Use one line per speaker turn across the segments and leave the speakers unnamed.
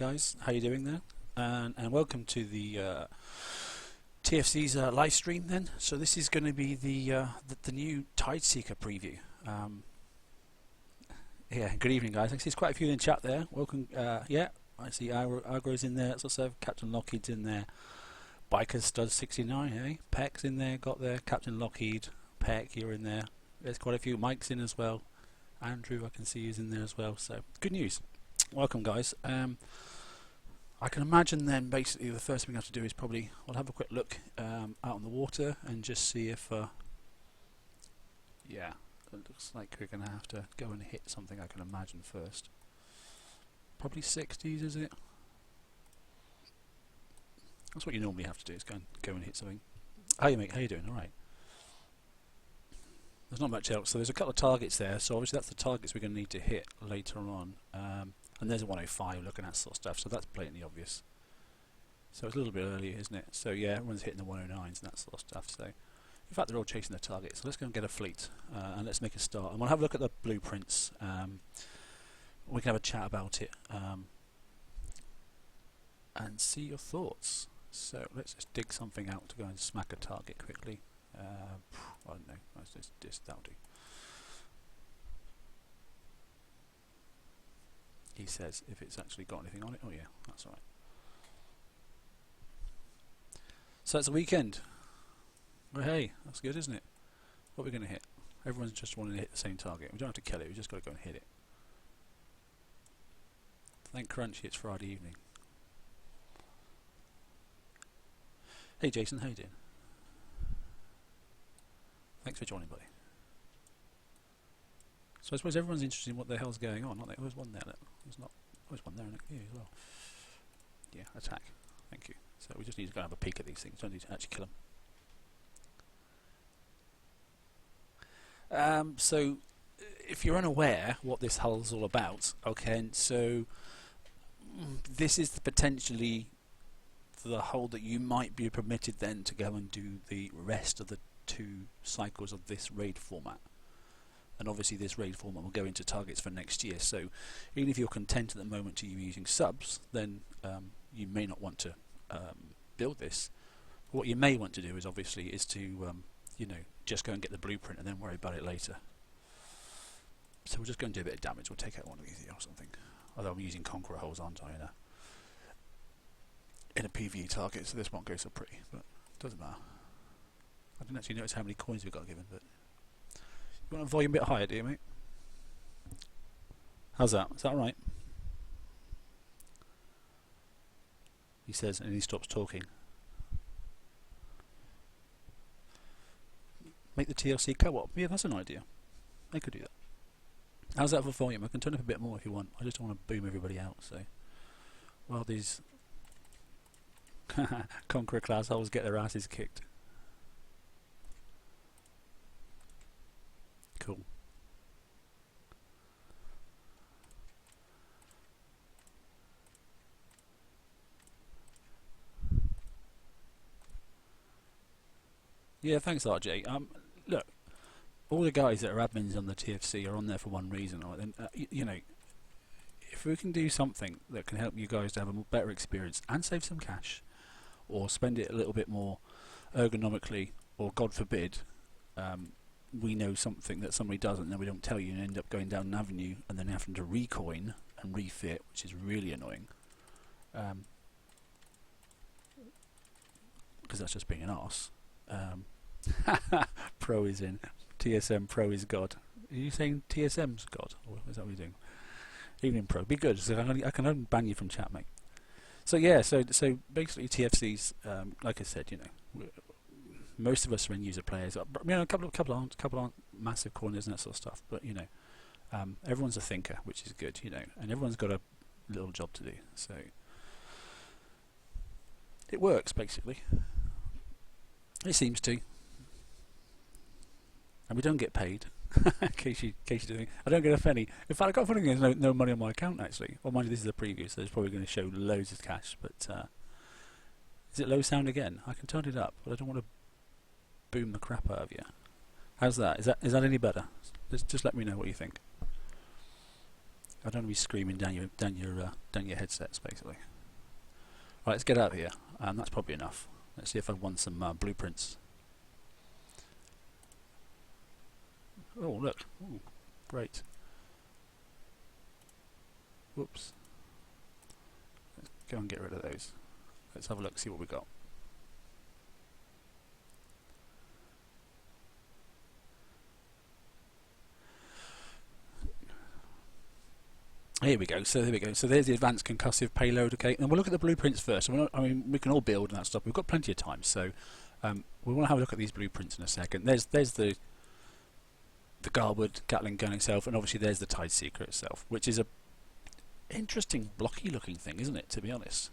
Guys, how you doing there? And welcome to the TFC's live stream then. So this is going to be the new Tideseeker preview. Yeah, good evening guys. I see there's quite a few in the chat there. Welcome. Yeah, I see Agro's in there. It's also Captain Lockheed's in there. Biker Stud 69, eh? Peck's in there, got there. Captain Lockheed, Peck, you're in there. There's quite a few. Mike's in as well. Andrew, I can see, is in there as well. So good news. Welcome guys. I can imagine then basically the first thing I have to do is probably I'll have a quick look out on the water and just see if yeah, it looks like we're going to have to go and hit something, I can imagine first. Probably 60s, is it? That's what you normally have to do, is go and hit something. How you doing? All right. There's not much else, so there's a couple of targets there, so obviously that's the targets we're going to need to hit later on. And there's a 105 looking at sort of stuff, so that's blatantly obvious. So it's a little bit earlier, isn't it? So yeah, everyone's hitting the 109s and that sort of stuff. So in fact, they're all chasing their targets. So let's go and get a fleet and let's make a start. And we'll have a look at the blueprints. We can have a chat about it and see your thoughts. So let's just dig something out to go and smack a target quickly. I don't know. Let's just that'll do. He says if it's actually got anything on it. Oh yeah, that's alright. So it's a weekend. Well, hey, that's good, isn't it? What are we going to hit? Everyone's just wanting to hit the same target. We don't have to kill it, we just got to go and hit it. Thank Crunchy, it's Friday evening. Hey Jason, how you doing? Thanks for joining, buddy. So I suppose everyone's interested in what the hell's going on, aren't they? Oh, there's one there. There's not. Oh, there's one there next to you as well. Yeah, attack. Thank you. So we just need to go and have a peek at these things. Don't need to actually kill them. So if you're unaware what this hull's all about, okay, and so this is potentially the hull that you might be permitted then to go and do the rest of the 2 cycles of this raid format. And obviously this raid format will go into targets for next year, so even if you're content at the moment to using subs, then you may not want to build this. But what you may want to do is obviously to you know, just go and get the blueprint and then worry about it later. So we'll just go and do a bit of damage. We'll take out one of these here or something. Although I'm using Conqueror holes, aren't I, in a PvE target, so this won't go so pretty, but it doesn't matter. I didn't actually notice how many coins we got given, but you want a volume a bit higher, do you, mate? How's that? Is that alright? He says, and he stops talking. Make the TLC co-op. Yeah, that's an idea. I could do that. How's that for volume? I can turn up a bit more if you want. I just don't want to boom everybody out, so. While these Conqueror class holes get their asses kicked. Cool. Yeah, thanks RJ. Look, all the guys that are admins on the TFC are on there for one reason, right? And you know, if we can do something that can help you guys to have a better experience and save some cash, or spend it a little bit more ergonomically, or God forbid, we know something that somebody doesn't and then we don't tell you and end up going down an avenue and then having to recoin and refit, which is really annoying, because that's just being an arse. Pro is in. TSM Pro is God. Are you saying TSM's God? Or is that what you're doing? Evening Pro. Be good. So I can unban you from chat, mate. So yeah, so basically TFC's, like I said, you know, most of us are end user players. You know, a couple aren't massive corners and that sort of stuff. But you know, everyone's a thinker, which is good. You know, and everyone's got a little job to do. So it works basically. It seems to, and we don't get paid. in case you're doing, I don't get a penny. In fact, I got a feeling there's no money on my account actually. Or mind you, this is a preview, so it's probably going to show loads of cash. But is it low sound again? I can turn it up, but I don't want to boom the crap out of you. How's that? Is that any better? Just let me know what you think. I don't want to be screaming down your headsets, basically. Right, let's get out of here. That's probably enough. Let's see if I've won some blueprints. Oh, look. Ooh, great. Whoops. Let's go and get rid of those. Let's have a look, see what we got. Here we go. So there we go. So there's the advanced concussive payload. Okay, and we'll look at the blueprints first. I mean, we can all build and that stuff. We've got plenty of time, so we want to have a look at these blueprints in a second. There's the Garwood Gatling gun itself, and obviously there's the Tideseeker itself, which is a interesting blocky-looking thing, isn't it? To be honest,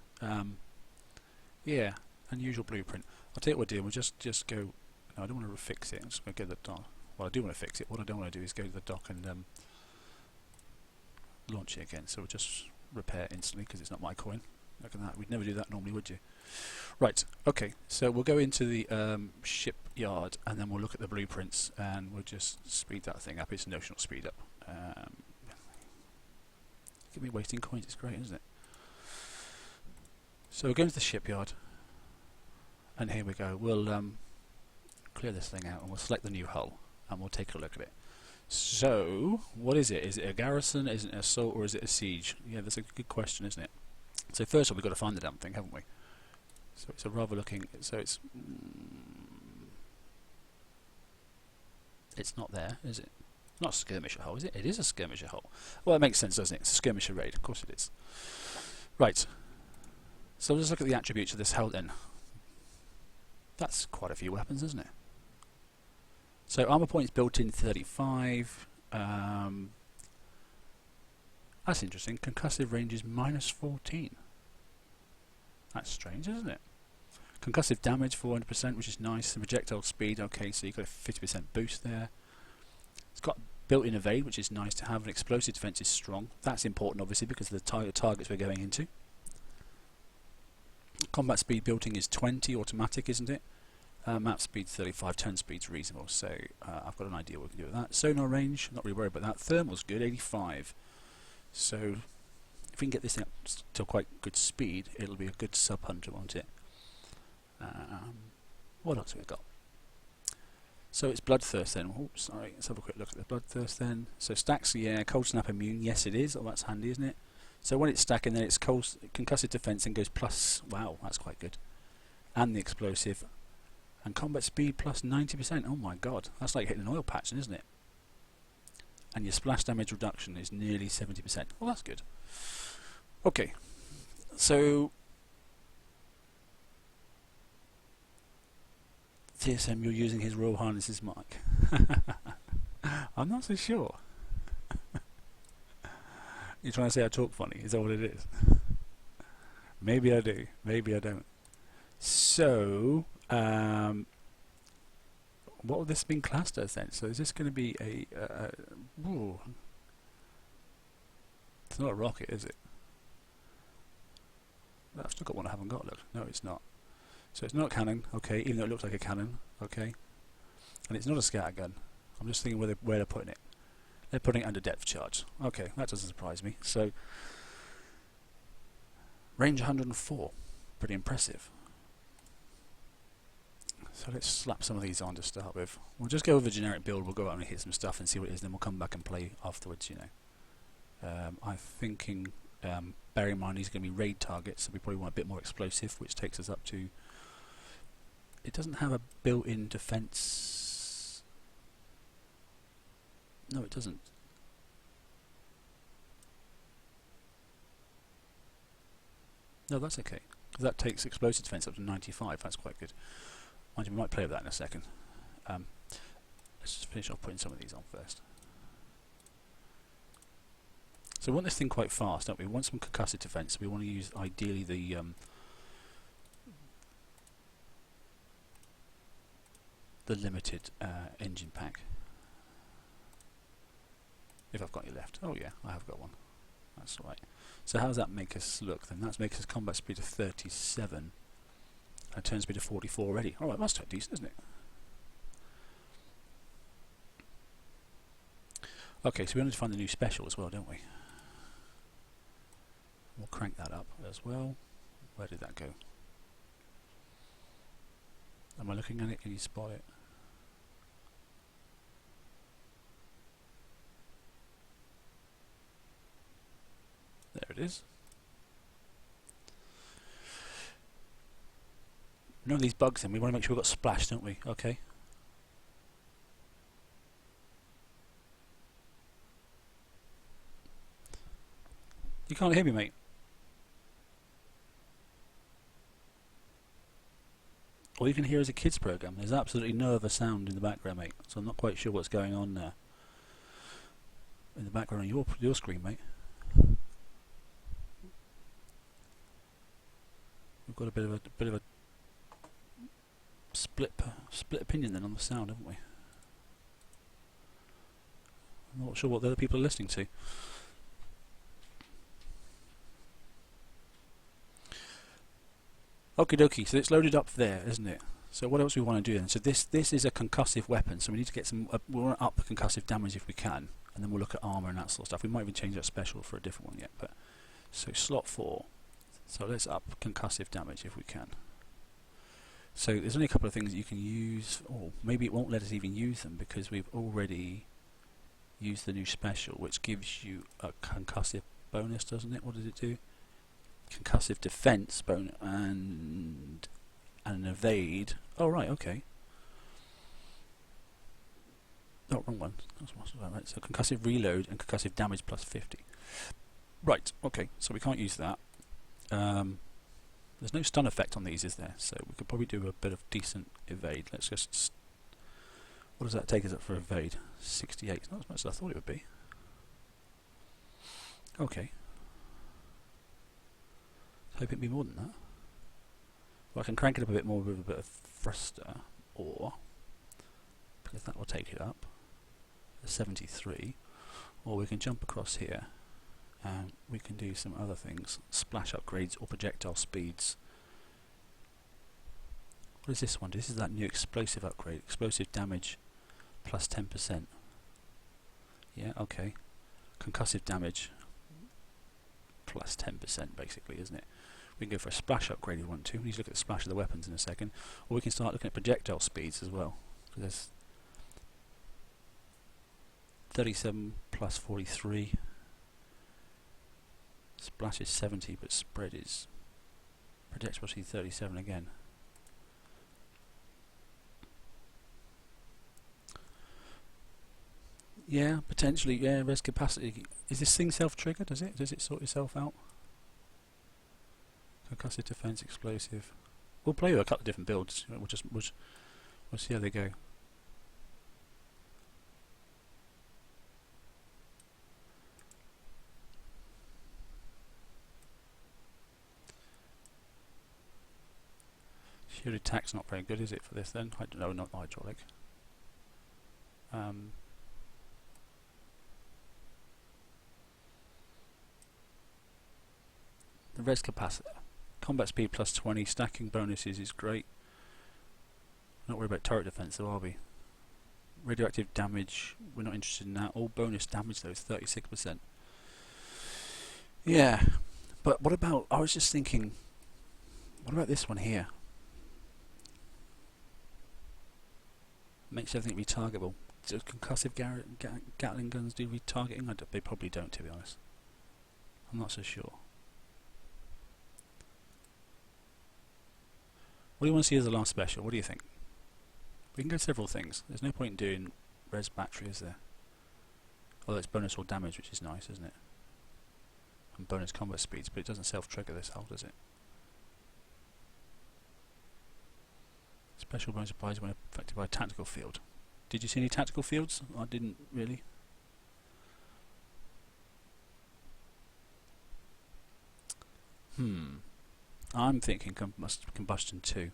yeah, unusual blueprint. I'll tell you what we'll do. We'll just go. No, I don't want to fix it. I'm just going to go to the dock. Well, I do want to fix it. What I don't want to do is go to the dock and launch it again. So we'll just repair instantly because it's not my coin. Look at that. We'd never do that normally, would you? Right. Okay. So we'll go into the shipyard and then we'll look at the blueprints and we'll just speed that thing up. It's notional speed up. Give me wasting coins. It's great, isn't it? So we'll go into the shipyard and here we go. We'll clear this thing out and we'll select the new hull and we'll take a look at it. So, what is it? Is it a garrison, is it an assault, or is it a siege? Yeah, that's a good question, isn't it? So first of all, we've got to find the damn thing, haven't we? So it's a rather looking... So it's not there, is it? Not a skirmisher hull, is it? It is a skirmisher hull. Well, it makes sense, doesn't it? It's a skirmisher raid, of course it is. Right. So let's look at the attributes of this hull then. That's quite a few weapons, isn't it? So armor points built in 35. That's interesting. Concussive range is -14. That's strange, isn't it? Concussive damage 400%, which is nice. And projectile speed, okay, so you've got a 50% boost there. It's got built-in evade, which is nice to have. And explosive defense is strong. That's important, obviously, because of the targets we're going into. Combat speed built-in is 20, automatic, isn't it? Map speed 35, turn speed's reasonable, so I've got an idea what we can do with that. Sonar range, not really worried about that. Thermal's good, 85. So if we can get this thing up to quite good speed, it'll be a good sub-hunter, won't it? What else have we got? So it's bloodthirst then. Oops, sorry, let's have a quick look at the bloodthirst then. So stacks, yeah, cold snap immune, yes it is. Oh, that's handy, isn't it? So when it's stacking, then it's concussive defense and goes plus. Wow, that's quite good. And the explosive. And combat speed plus 90%. Oh my god, that's like hitting an oil patch, isn't it? And your splash damage reduction is nearly 70%. Well, that's good. Okay, so TSM, you're using his Royal Highness's mic. I'm not so sure. You're trying to say I talk funny, is that what it is? Maybe I do, maybe I don't. So, what would this been classed as then? So is this going to be a... ooh. It's not a rocket, is it? I've still got one I haven't got, look. No, it's not. So it's not a cannon, okay, even though it looks like a cannon, okay. And it's not a scattergun. I'm just thinking where they're putting it. They're putting it under depth charge. Okay, that doesn't surprise me. So, range 104. Pretty impressive. So let's slap some of these on to start with. We'll just go over a generic build, we'll go out and hit some stuff and see what it is, then we'll come back and play afterwards, you know. I'm thinking, bearing in mind these are going to be raid targets, so we probably want a bit more explosive, which takes us up to... It doesn't have a built-in defense... No, it doesn't. No, that's okay. That takes explosive defense up to 95, that's quite good. Mind you, we might play with that in a second. Let's just finish off putting some of these on first. So we want this thing quite fast, don't we? We want some concussive defense. We want to use, ideally, the limited engine pack. If I've got any left. Oh yeah, I have got one. That's right. So how does that make us look then? That makes us combat speed of 37. And turn speed of 44 already. Alright, that's quite decent, isn't it? Okay, so we need to find the new special as well, don't we? We'll crank that up as well. Where did that go? Am I looking at it? Can you spot it? There it is. None of these bugs in. We want to make sure we've got splash, don't we? Okay. You can't hear me, mate. All you can hear is a kids program. There's absolutely no other sound in the background, mate. So I'm not quite sure what's going on there. In the background on your screen, mate. We've got a bit of a split opinion then on the sound, haven't we? I'm not sure what the other people are listening to. Okie dokie, so it's loaded up there, isn't it? So what else do we want to do then? So this is a concussive weapon, so we need to get some. We want to up the concussive damage if we can, and then we'll look at armor and that sort of stuff. We might even change that special for a different one yet. But so slot 4. So let's up concussive damage if we can. So there's only a couple of things that you can use, or maybe it won't let us even use them because we've already used the new special, which gives you a concussive bonus, doesn't it? What does it do? Concussive defense bonus and an evade. Oh right, okay. Oh, wrong one. That's right. So concussive reload and concussive damage plus 50. Right, okay. So we can't use that. There's no stun effect on these, is there? So we could probably do a bit of decent evade. Let's just. What does that take us up for evade? 68. Not as much as I thought it would be. Okay. Hope it'd be more than that. Well, I can crank it up a bit more with a bit of thruster, or because that will take it up to 73, or we can jump across here and we can do some other things, splash upgrades or projectile speeds. What is this one? This is that new explosive upgrade, explosive damage plus 10%. Yeah, okay. Concussive damage plus 10% basically, isn't it? We can go for a splash upgrade if we want to. We need to look at the splash of the weapons in a second. Or we can start looking at projectile speeds as well. There's 37 plus 43. Splash is 70, but spread is projectile speed 37 again. Yeah, potentially. Yeah, res capacity. Is this thing self-triggered? Does it sort itself out? Concussive defense, explosive. We'll play with a couple of different builds. We'll see how they go. Sheer attack's not very good, is it, for this then? I don't know, not hydraulic. The res capacitor. Combat speed plus 20, stacking bonuses is great. Not worried about turret defense though, are we? Radioactive damage, we're not interested in that. All bonus damage though is 36%. Yeah, but what about, I was just thinking, what about this one here? Makes everything retargetable. Does concussive Gatling guns do retargeting? They probably don't, to be honest. I'm not so sure. What do you want to see as the last special? What do you think? We can go several things. There's no point in doing res battery, is there? Although it's bonus or damage, which is nice, isn't it? And bonus combat speeds, but it doesn't self-trigger this hull, does it? Special bonus applies when affected by a tactical field. Did you see any tactical fields? I didn't really. I'm thinking combustion 2.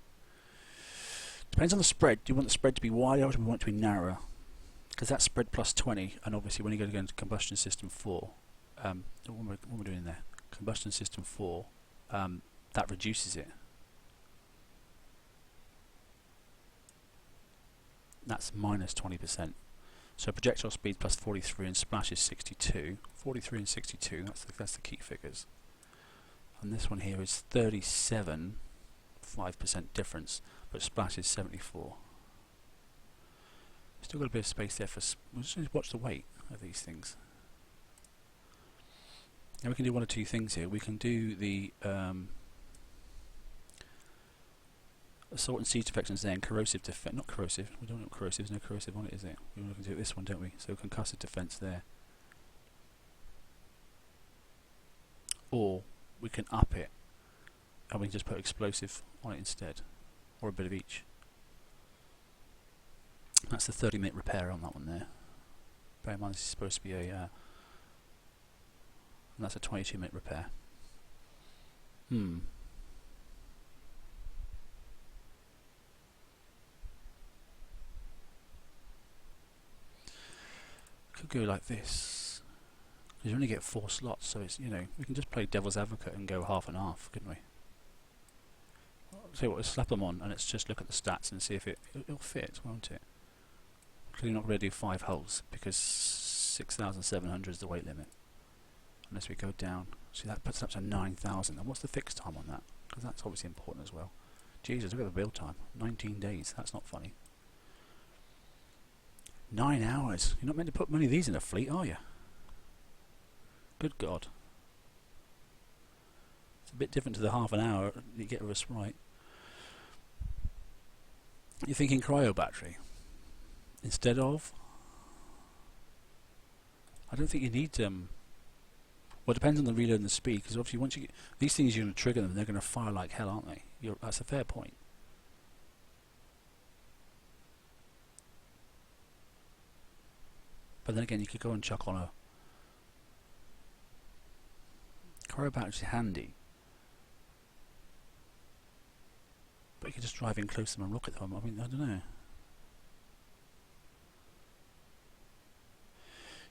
Depends on the spread. Do you want the spread to be wider or do we want it to be narrower? Because that's spread plus 20, and obviously when you go into combustion system 4, what am I doing there? Combustion system 4, that reduces it. That's minus 20%. So projectile speed plus 43 and splash is 62. 43 and 62, that's the key figures. and this one here is 37, 5% difference, but splash is 74. Still got a bit of space there for. We'll just watch the weight of these things. Now we can do one or two things here. We can do the assault and siege defections there, and corrosive defense. Not corrosive. We don't know corrosive. There's no corrosive on it, is it? We can do this one, don't we? So concussive defense there. Or we can up it, and we can just put explosive on it instead, or a bit of each. That's the 30-minute repair on that one there. Bear in mind this is supposed to be a and that's a 22-minute repair. Could go like this. You only get 4 slots, so it's, you know, we can just play devil's advocate and go half and half, couldn't we? So what, we'll slap them on and let's just look at the stats and see if it'll fit, won't it? Clearly not going to do 5 hulls because 6,700 is the weight limit. Unless we go down. See, that puts it up to 9,000. And what's the fixed time on that? Because that's obviously important as well. Jesus, look at the build time. 19 days. That's not funny. 9 hours. You're not meant to put many of these in a fleet, are you? Good God. It's a bit different to the half an hour you get us right. You're thinking cryo battery instead of. I don't think you need well, it depends on the reload and the speed, because obviously once you get these things, you're going to trigger them, they're going to fire like hell, aren't they? That's a fair point. But then again, you could go and chuck on a cryo battery handy, but you could just drive in close to them and rocket them. I mean, I don't know.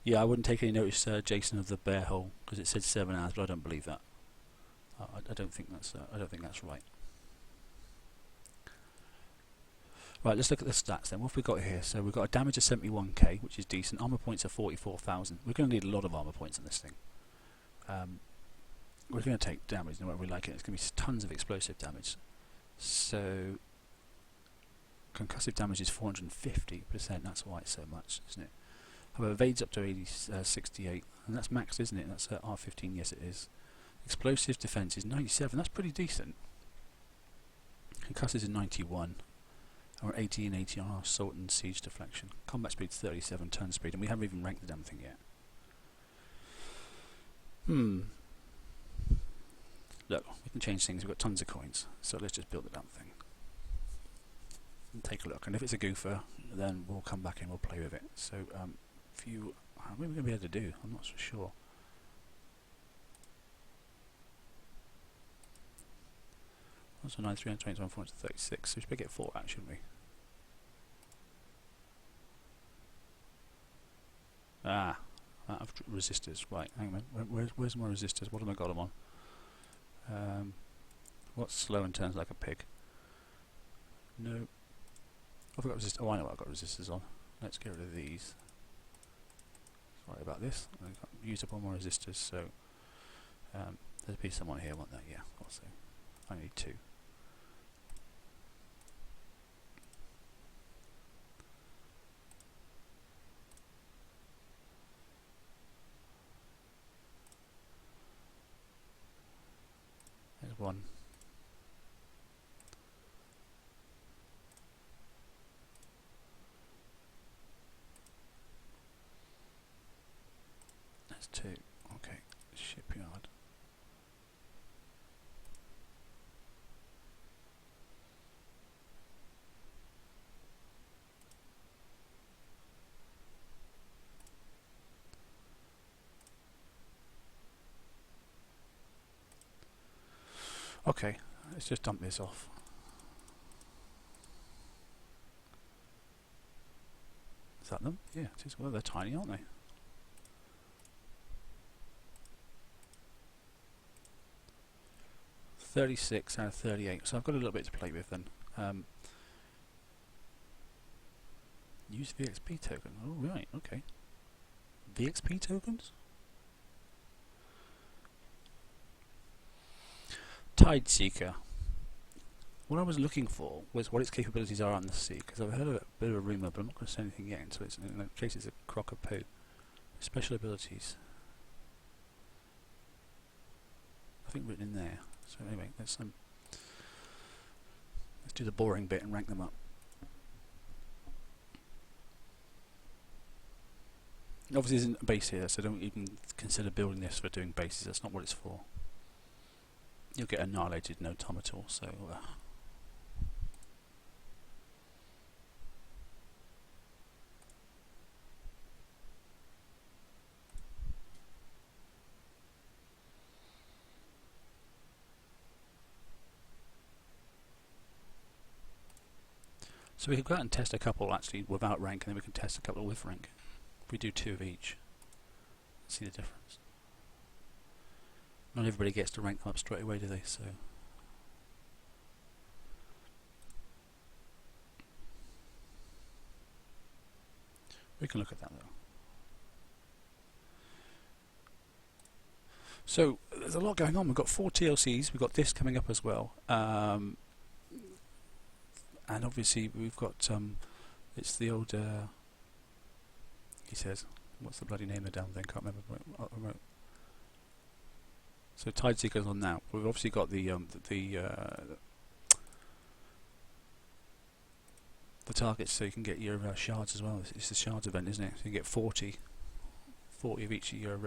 Yeah, I wouldn't take any notice, Jason, of the bear hole, because it said 7 hours, but I don't believe that. I don't think that's. I don't think that's right. Right, let's look at the stats then. What have we got here? So we've got a damage of 71k, which is decent. Armor points are 44,000. We're going to need a lot of armor points on this thing. We're going to take damage, no matter we like it. It's going to be tons of explosive damage. So concussive damage is 450%. That's why it's so much, isn't it? However, evades up to 68, and that's max, isn't it? That's R15, yes it is. Explosive defense is 97, that's pretty decent. Concussive is 91, and we're 80 and 80 on our assault and siege deflection. Combat speed is 37, turn speed, and we haven't even ranked the damn thing yet. Look, we can change things, we've got tons of coins, so let's just build the damn thing. And take a look, and if it's a goofer, then we'll come back and we'll play with it. So, if you, what are we going to be able to do? I'm not so sure. Also 9, 321, 436. So we should get 4 out, shouldn't we? Ah, resistors. Right, hang on. Where's my resistors? What have I got them on? What's slow and turns like a pig? No. I've got resistors. Oh, I know what I've got resistors on. Let's get rid of these. Sorry about this. I've used up all my resistors, so there'll be someone here want that. Yeah, also. I need 2. There's 1. There's 2. Okay, shipyard. Okay, let's just dump this off. Is that them? Yeah, it is. Well, they're tiny, aren't they? .36 out of 38, so I've got a little bit to play with then. Use VXP token. Oh right, okay. VXP tokens? Tideseeker. What I was looking for was what its capabilities are on the sea, because I've heard a bit of a rumour, but I'm not going to say anything yet until it's, in case it's a crock of poo. Special abilities. I think written in there. So anyway, let's do the boring bit and rank them up. Obviously, there isn't a base here, so don't even consider building this for doing bases. That's not what it's for. You'll get annihilated, no time at all. So. So we could go out and test a couple actually without rank, and then we can test a couple with rank. If we do 2 of each, see the difference. Not everybody gets to rank them up straight away, do they? So we can look at that though. So there's a lot going on. We've got 4 TLCs. We've got this coming up as well. And obviously we've got it's the old he says, what's the bloody name of the damn thing? Can't remember. So Tideseeker's on now. We've obviously got the targets, so you can get your shards as well. It's the shards event, isn't it? So you get 40 of each of your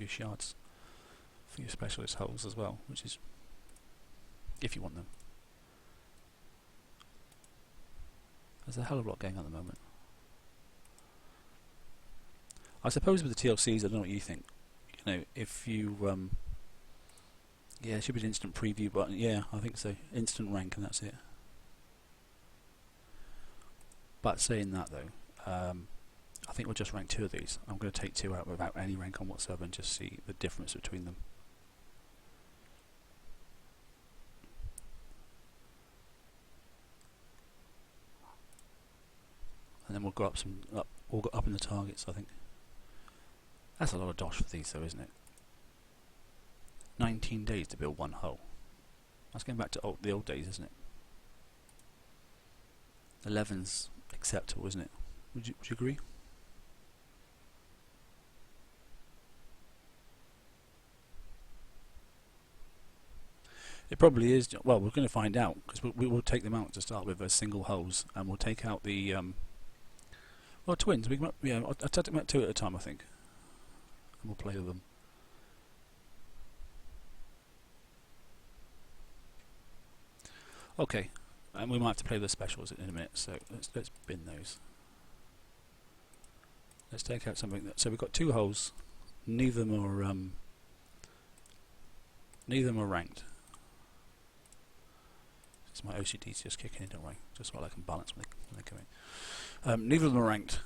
shards for your specialist hulls as well, which is if you want them. There's a hell of a lot going on at the moment. I suppose with the TLCs, I don't know what you think. You know, if you yeah, it should be an instant preview button. Yeah, I think so. Instant rank, and that's it. But saying that though, I think we'll just rank 2 of these. I'm going to take 2 out without any rank on whatsoever and just see the difference between them. And then we'll go up we'll go up in the targets, I think. That's a lot of dosh for these though, isn't it? 19 days to build 1 hull. That's going back to the old days, isn't it? 11's acceptable, isn't it? Would you agree? It probably is. Well, we're going to find out, because we will take them out to start with as single hulls, and we'll take out the well, twins. We can, yeah, I'll take them out 2 at a time, I think, and we'll play with them. Okay, and we might have to play with the specials in a minute. So let's bin those. Let's take out something that. So we've got 2 hulls. Neither of them are ranked. It's my OCD's just kicking in, don't worry. Just so I can balance when they come in. Neither of them are ranked.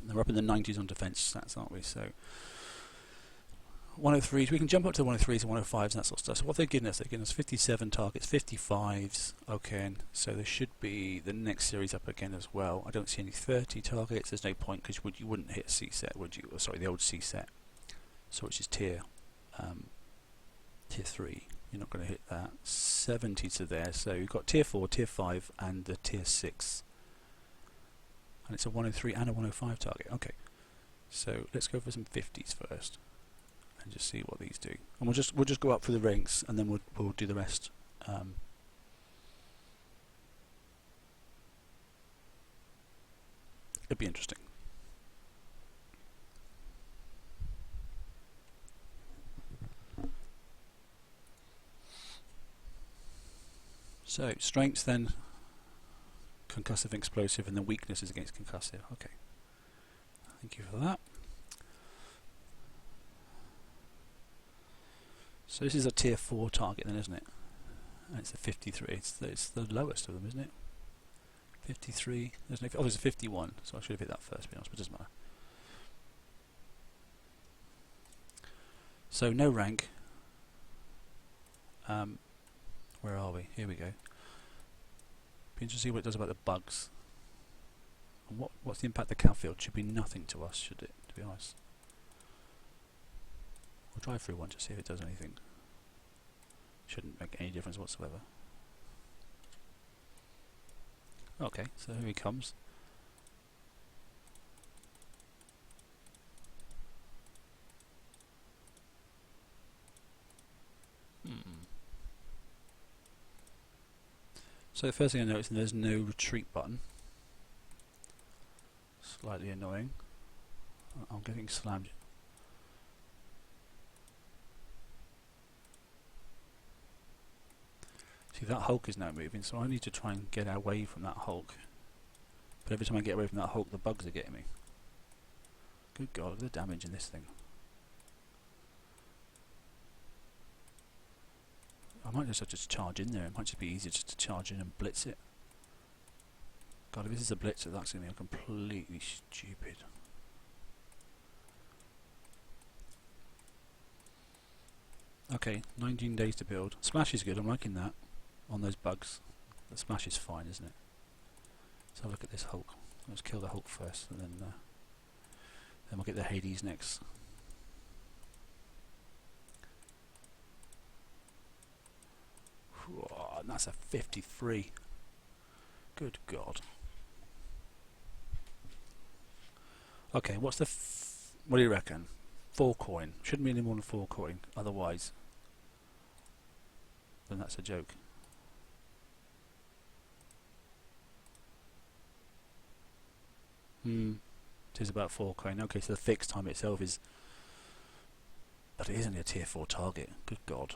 They're up in the 90s on defence stats, aren't we? So 103s, we can jump up to 103s and 105s and that sort of stuff. So what they've given us, they've given us 57 targets, 55s, okay, and so there should be the next series up again as well. I don't see any 30 targets, there's no point, because you wouldn't hit a C set, would you? Oh, sorry, the old C set, so which is tier 3, you're not going to hit that. 70s are there, so you've got tier 4, tier 5 and the tier 6, and it's a 103 and a 105 target. Okay, so let's go for some 50s first and just see what these do, and we'll just go up through the ranks, and then we'll do the rest. It'd be interesting. So strengths then, concussive, explosive, and then weaknesses against concussive. Okay, thank you for that. So this is a tier 4 target then, isn't it? And it's a 53. It's the lowest of them, isn't it? 53. There's no. Oh, there's a 51. So I should have hit that first, to be honest, but it doesn't matter. So no rank. Where are we? Here we go. Be interesting to see what it does about the bugs. And what's the impact of the cow field? Should be nothing to us, should it? be honest. We'll drive through one to see if it does anything. Shouldn't make any difference whatsoever. Okay, so here he comes. So the first thing I noticed, there's no retreat button. Slightly annoying. I'm getting slammed. See, that Hulk is now moving, so I need to try and get away from that Hulk. But every time I get away from that Hulk, the bugs are getting me. Good God, look at the damage in this thing. I might just have to charge in there. It might just be easier just to charge in and blitz it. God, if this is a blitzer, that's going to be completely stupid. Okay, 19 days to build. Smash is good, I'm liking that. On those bugs. The smash is fine, isn't it? Let's have a look at this Hulk. Let's kill the Hulk first, and then we'll get the Hades next. Whoa, and that's a 53. Good God. Okay, what's the what do you reckon? 4 coin. Shouldn't be any more than 4 coin, otherwise then that's a joke. It is about 4 coin. Okay, so the fixed time itself is, but it is only a tier 4 target. Good God.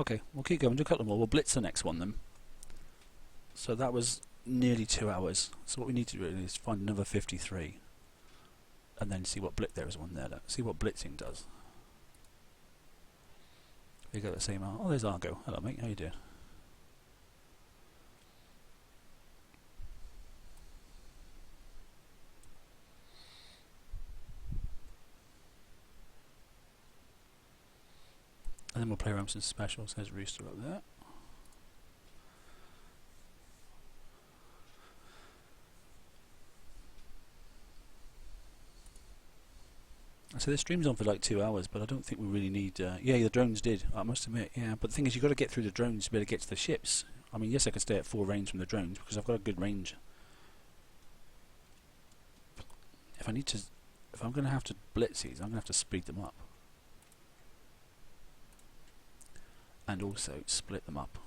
Okay, we'll keep going. Do a couple more. We'll blitz the next one then. So that was nearly 2 hours. So what we need to do is find another 53, and then see what blitz. There is one there. See what blitzing does. We got the same. Oh, there's Argo. Hello, mate. How you doing? And then we'll play around with some specials. There's Rooster up there. So this stream's on for like 2 hours, but I don't think we really need... yeah, the drones did, I must admit, yeah. But the thing is, you've got to get through the drones to be able to get to the ships. I mean, yes, I can stay at 4 range from the drones, because I've got a good range. If I'm going to have to blitz these, I'm going to have to speed them up. And also split them up.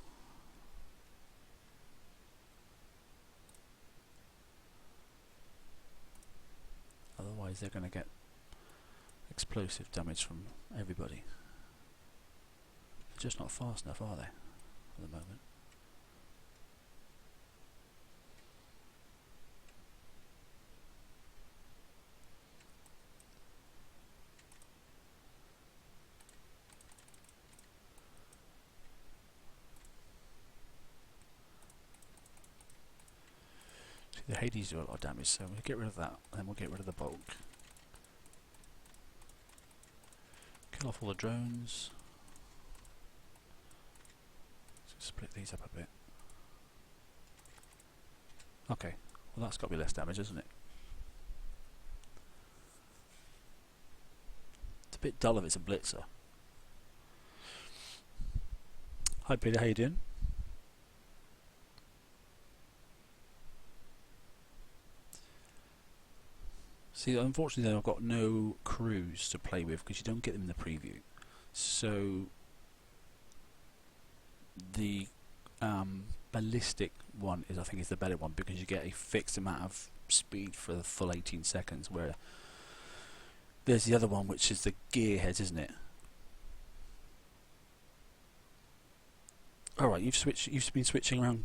Otherwise they're going to get explosive damage from everybody. They're just not fast enough, are they, at the moment? See, the Hades do a lot of damage, so we'll get rid of that, and then we'll get rid of the bulk. Kill off all the drones. Let's split these up a bit. Okay, well that's got to be less damage, isn't it? It's a bit dull if it's a blitzer. Hi Peter, how you doing? See, unfortunately though, I've got no crews to play with because you don't get them in the preview. So the ballistic one is, I think, is the better one because you get a fixed amount of speed for the full 18 seconds. Where there's the other one, which is the gearheads, isn't it? All right, you've been switching around.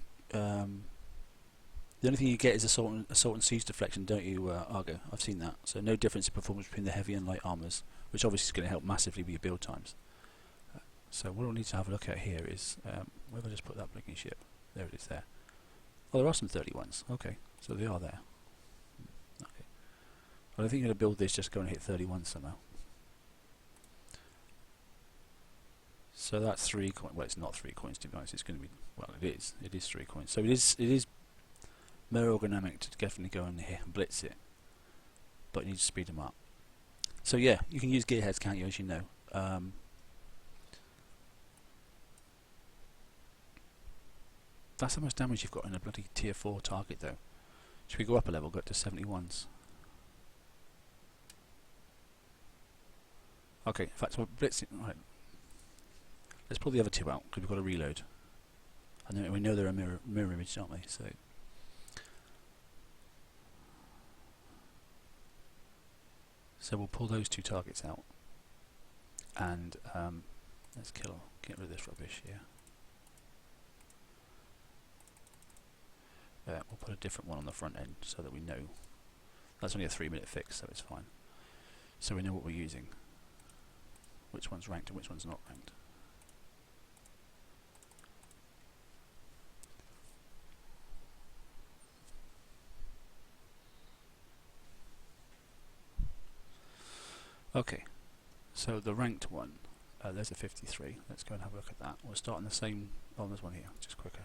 The only thing you get is assault and siege deflection, don't you, Argo? I've seen that. So no difference in performance between the heavy and light armors, which obviously is going to help massively with your build times. So what we'll need to have a look at here is, where have I just put that blinking ship? There it is there. Oh, there are some 31s. Okay, so they are there. Okay. Well, I think you're going to build this just go and hit 31 somehow. So that's 3 coins. Well, it's not 3 coins to be honest. It's going to be, well, it is 3 coins. So it is more ergonomic to definitely go in here and blitz it, but you need to speed them up. So yeah, you can use gearheads, can't you, as you know. That's how much damage you've got in a bloody tier 4 target though. Should we go up a level, go up to 71s? Okay, in fact, we're blitzing. Right. Let's pull the other two out because we've got to reload. And then we know they're a mirror image, aren't we? So we'll pull those two targets out, and let's get rid of this rubbish here. We'll put a different one on the front end so that we know. That's only a 3-minute fix, so it's fine. So we know what we're using, which one's ranked and which one's not ranked. Okay, so the ranked one, there's a 53. Let's go and have a look at that. We'll start on the same. Oh, there's one here, just quicker.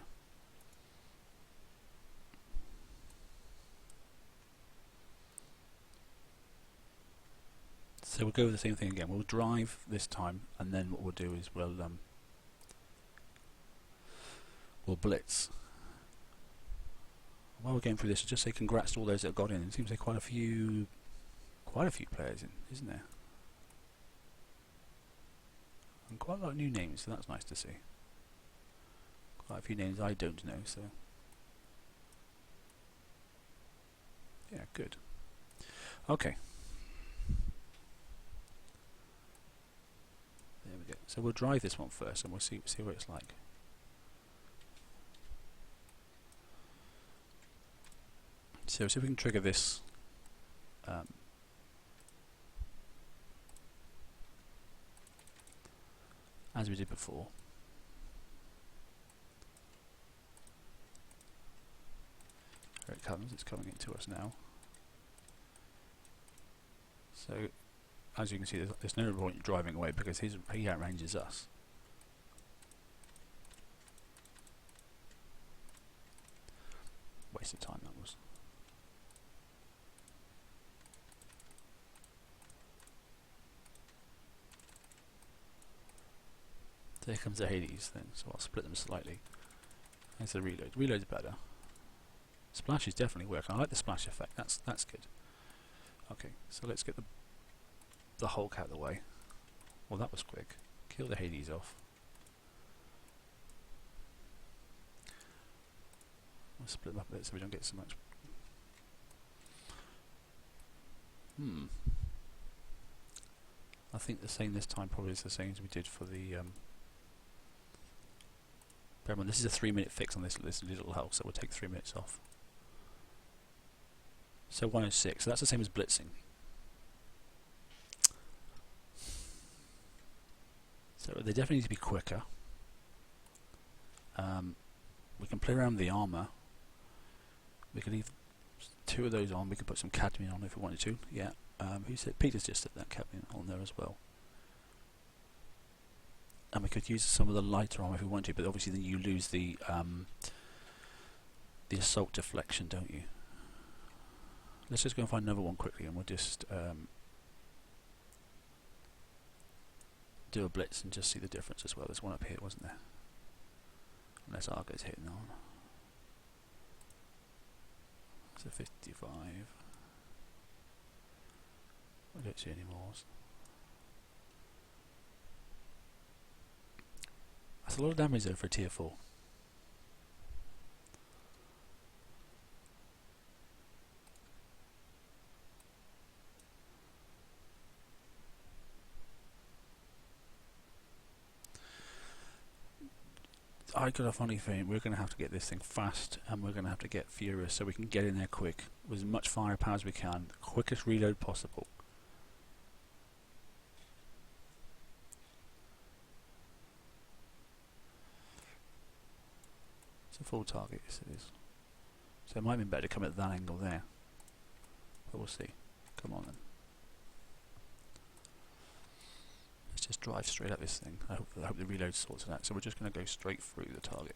So we'll go with the same thing again. We'll drive this time, and then what we'll do is we'll blitz. While we're going through this, I'll just say congrats to all those that have got in. It seems like quite a few players in, isn't there? And quite a lot of new names, so that's nice to see. Quite a few names I don't know, so yeah, good. Okay. There we go. So we'll drive this one first, and we'll see what it's like. So see if we can trigger this. As we did before. Here it comes, it's coming into us now. So, as you can see, there's no point driving away because he outranges us. Waste of time that was. There comes the Hades then, so I'll split them slightly. There's the reload. Reload's better. Splash is definitely working. I like the splash effect. That's good. Okay, so let's get the Hulk out of the way. Well, that was quick. Kill the Hades off. I'll split them up a bit so we don't get so much. I think the same this time probably is the same as we did for the. Bear in mind, this is a 3-minute fix on this little Hulk, so we'll take 3 minutes off. So 106, so that's the same as blitzing. So they definitely need to be quicker. We can play around with the armour. We can leave 2 of those on. We can put some cadmium on if we wanted to. Yeah. Who said? Peter's just set that cadmium on there as well. And we could use some of the lighter armor if we want to, but obviously then you lose the assault deflection, don't you? Let's just go and find another one quickly, and we'll just do a blitz and just see the difference as well. There's one up here, wasn't there? Unless Argo's hitting on. It's a 55. I don't see any more. That's a lot of damage though for a tier 4. I got a funny feeling we're going to have to get this thing fast, and we're going to have to get furious so we can get in there quick with as much firepower as we can, the quickest reload possible. It's a full target, yes it is. So it might be better to come at that angle there. But we'll see. Come on then. Let's just drive straight at this thing. I hope the reload sorts it out. So we're just going to go straight through the target.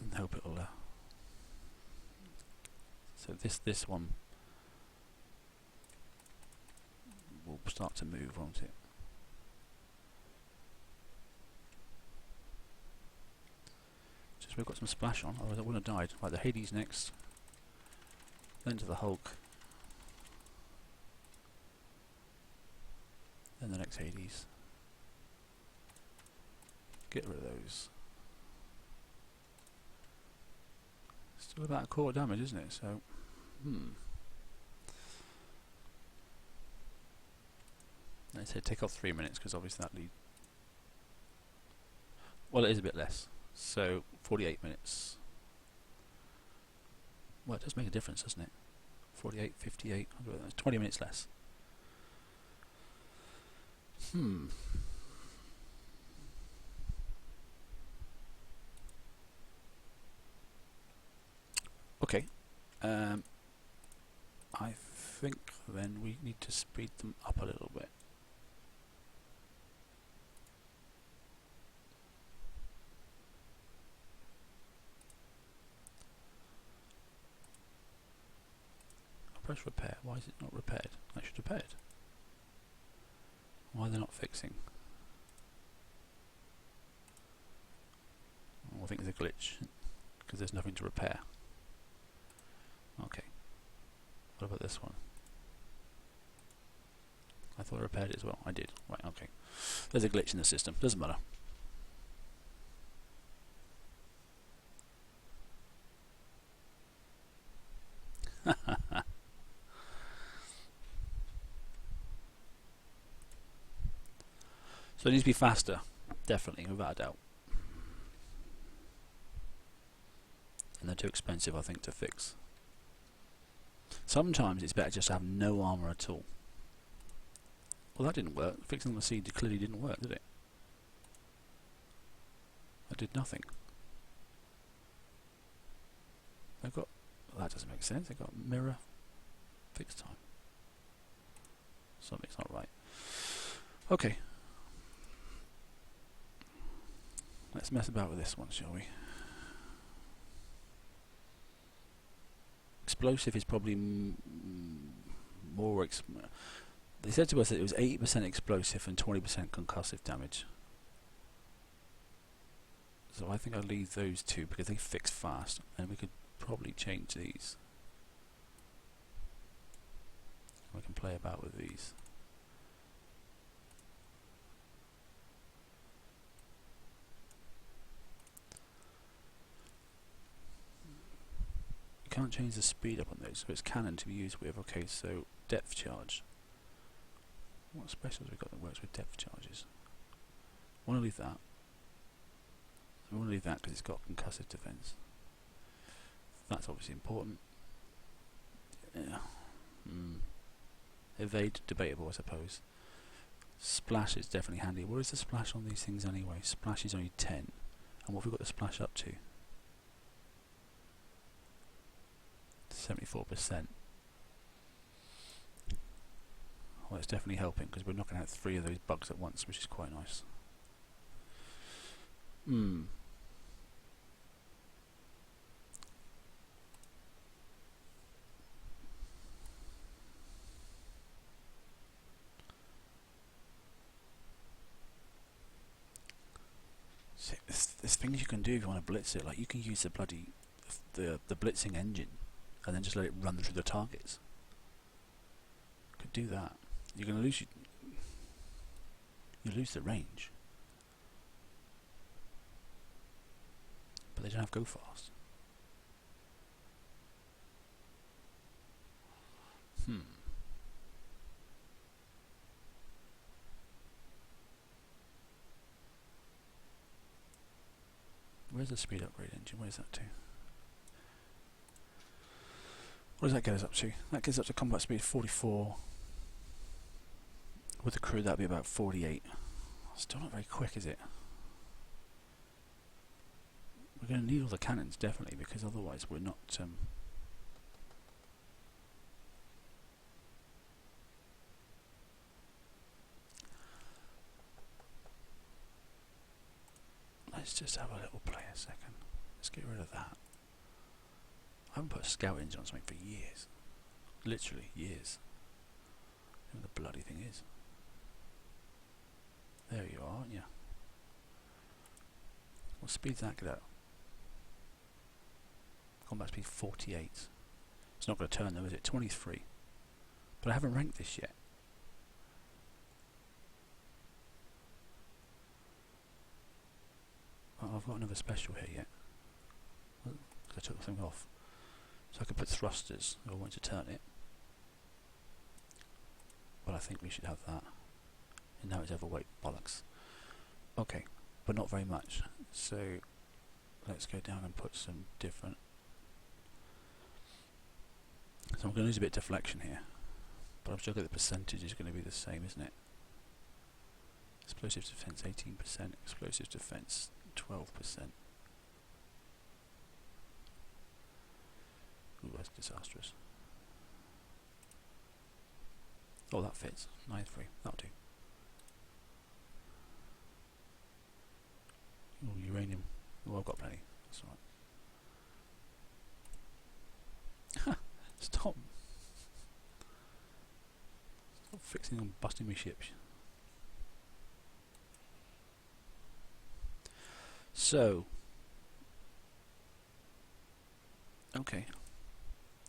And hope it'll So this one will start to move, won't it? Just we've got some splash on, otherwise I wouldn't have died. Right, the Hades next, then to the Hulk, then the next Hades. Get rid of those. Still about a quarter damage, isn't it? So, let's say take off 3 minutes, because obviously that lead. Well, it is a bit less. So 48 minutes. Well, it does make a difference, doesn't it? 48, 58, 20 minutes less. Okay. I think then we need to speed them up a little bit. Press repair. Why is it not repaired? I should repair it. Why are they not fixing? Oh, I think there's a glitch because there's nothing to repair. Okay. What about this one? I thought I repaired it as well. I did. Right, okay. There's a glitch in the system. Doesn't matter. So it needs to be faster. Definitely, without a doubt. And they're too expensive, I think, to fix. Sometimes it's better just to have no armour at all. Well, that didn't work. Fixing the seed clearly didn't work, did it? That did nothing. They've got... Well, that doesn't make sense. They've got mirror fix time. Something's not right. Okay. Let's mess about with this one, shall we? Explosive is probably more... They said to us that it was 80% explosive and 20% concussive damage. So I think I'll leave those two because they fix fast, and we could probably change these. We can play about with these. You can't change the speed up on those, so it's cannon to be used with. Okay, so depth charge. What specials have we got that works with depth charges? I want to leave that. I want to leave that because it's got concussive defense. That's obviously important. Yeah. Evade, debatable, I suppose. Splash is definitely handy. What is the splash on these things anyway? Splash is only 10. And what have we got the splash up to? 74%. Well, it's definitely helping because we're knocking out 3 of those bugs at once, which is quite nice. See, there's things you can do if you want to blitz it. Like you can use the bloody the blitzing engine and then just let it run through the targets. Could do that. You're going to lose you lose the range, but they don't have go fast. Where's the speed upgrade engine? Where's that to? What does that get us up to? That gets up to combat speed 44. With the crew that'd be about 48. Still not very quick, is it? We're going to need all the cannons, definitely, because otherwise we're not... Let's just have a little play a second. Let's get rid of that. haven't put a scout engine on something for years. Literally years. I don't know what the bloody thing is. There you are, aren't you? What speed's that get at? Combat speed 48. It's not going to turn though, is it? 23. But I haven't ranked this yet. Oh, I've got another special here yet. I took something off. So I could put thrusters if I want to turn it. But I think we should have that. And now it's overweight. Bollocks. Okay, but not very much. So let's go down and put some different. So I'm going to lose a bit of deflection here. But I'm sure that the percentage is going to be the same, isn't it? Explosive defense 18%, explosive defense 12%. Ooh, that's disastrous. Oh, that fits. 9.3. That'll do. Oh, uranium. Oh, I've got plenty. That's alright. Stop. Stop fixing and busting me ships. So, okay,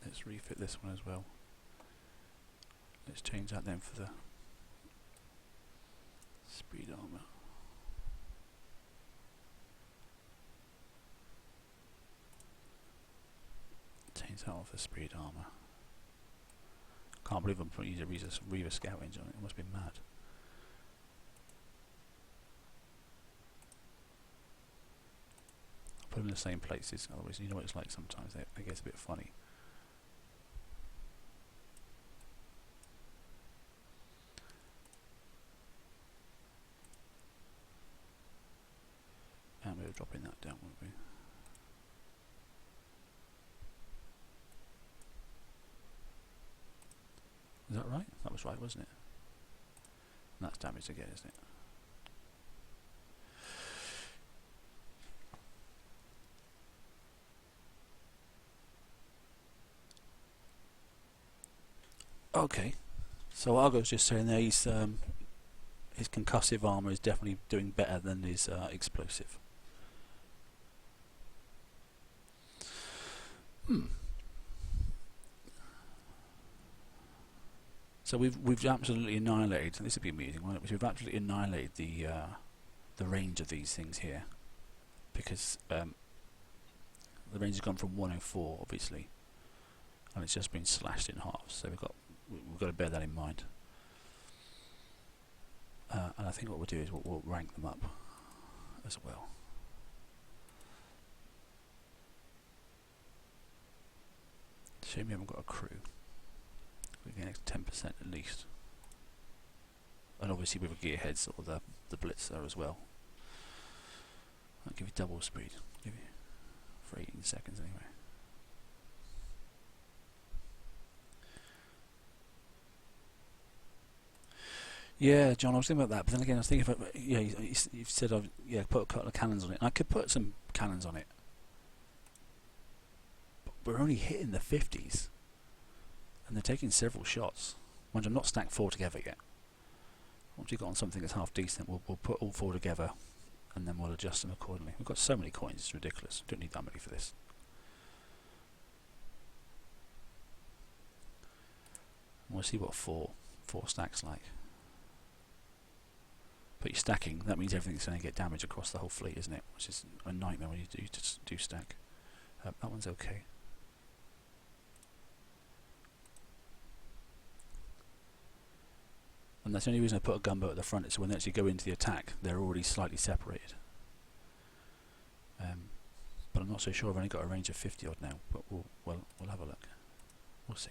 let's refit this one as well. Let's change that then for the speed armor. Change that off for speed armor. Can't believe I'm putting a Reaver Scout engine on it. It must be mad. Put them in the same places, otherwise you know what it's like sometimes, they get a bit funny. And we were dropping that down, weren't we? Is that right? That was right, wasn't it? And that's damaged again, isn't it? Okay, so Argo's just saying there his concussive armour is definitely doing better than his explosive. So we've absolutely annihilated, and this would be amusing, won't it? We've absolutely annihilated the range of these things here, because the range has gone from 104 obviously, and it's just been slashed in half. So we've got to bear that in mind. And I think what we'll do is we'll rank them up as well. Shame we haven't got a crew. We get an extra 10% at least. And obviously with the gearheads or the blitzer as well. I'll give you double speed. I'll give you for 18 seconds anyway. Yeah, John, I was thinking about that, but then again I was thinking about, yeah, you've said put a couple of cannons on it, and I could put some cannons on it, but we're only hitting the 50s, and they're taking several shots. Mind you, I'm not stacked 4 together yet. Once you've got on something that's half decent, we'll put all 4 together, and then we'll adjust them accordingly. We've got so many coins, it's ridiculous. Don't need that many for this. We'll see what four stacks like. But you're stacking, that means everything's going to get damage across the whole fleet, isn't it? Which is a nightmare when you do stack. That one's okay. And that's the only reason I put a gunboat at the front, is so when they actually go into the attack, they're already slightly separated. But I'm not so sure. I've only got a range of 50 odd now, but we'll have a look. We'll see.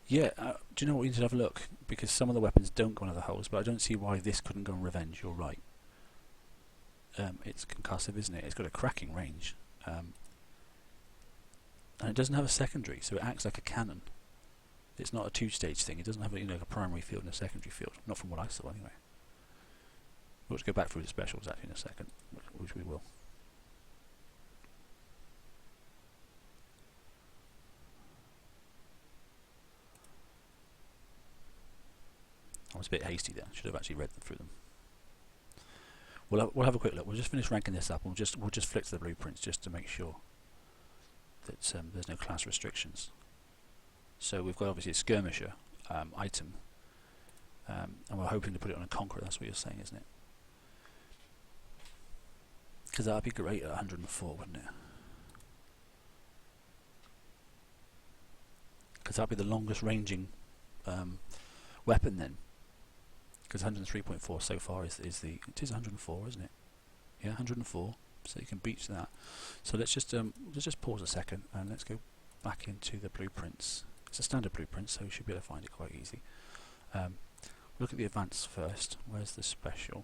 Yeah, do you know what, we need to have a look, because some of the weapons don't go into the holes, but I don't see why this couldn't go in Revenge. You're right. It's concussive, isn't it? It's got a cracking range. And it doesn't have a secondary, so it acts like a cannon. It's not a 2-stage thing. It doesn't have a primary field and a secondary field. Not from what I saw, anyway. We'll just go back through the specials actually in a second, which we will. I was a bit hasty there. Should have actually read through them. We'll have a quick look. We'll just finish ranking this up. We'll just flick to the blueprints just to make sure that there's no class restrictions. So we've got obviously a skirmisher item, and we're hoping to put it on a conqueror. That's what you're saying, isn't it? Because that'd be great at 104, wouldn't it? Because that'd be the longest ranging weapon then. Because 103.4 so far is it is 104, isn't it? Yeah, 104. So you can beat that. So let's just pause a second and let's go back into the blueprints. It's a standard blueprint, so you should be able to find it quite easy. Look at the advanced first. Where's the special?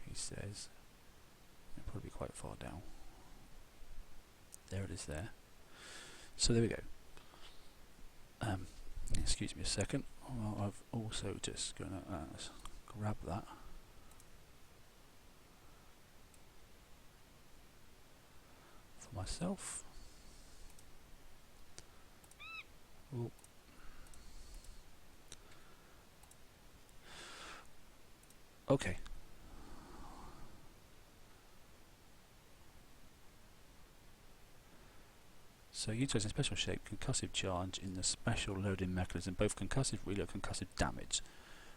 He says it'll probably be quite far down. There it is there. So there we go. Excuse me a second. Well, I've also just going to grab that. For myself. Ooh. Okay. So utilizing special shape, concussive charge in the special loading mechanism, both concussive reload and concussive damage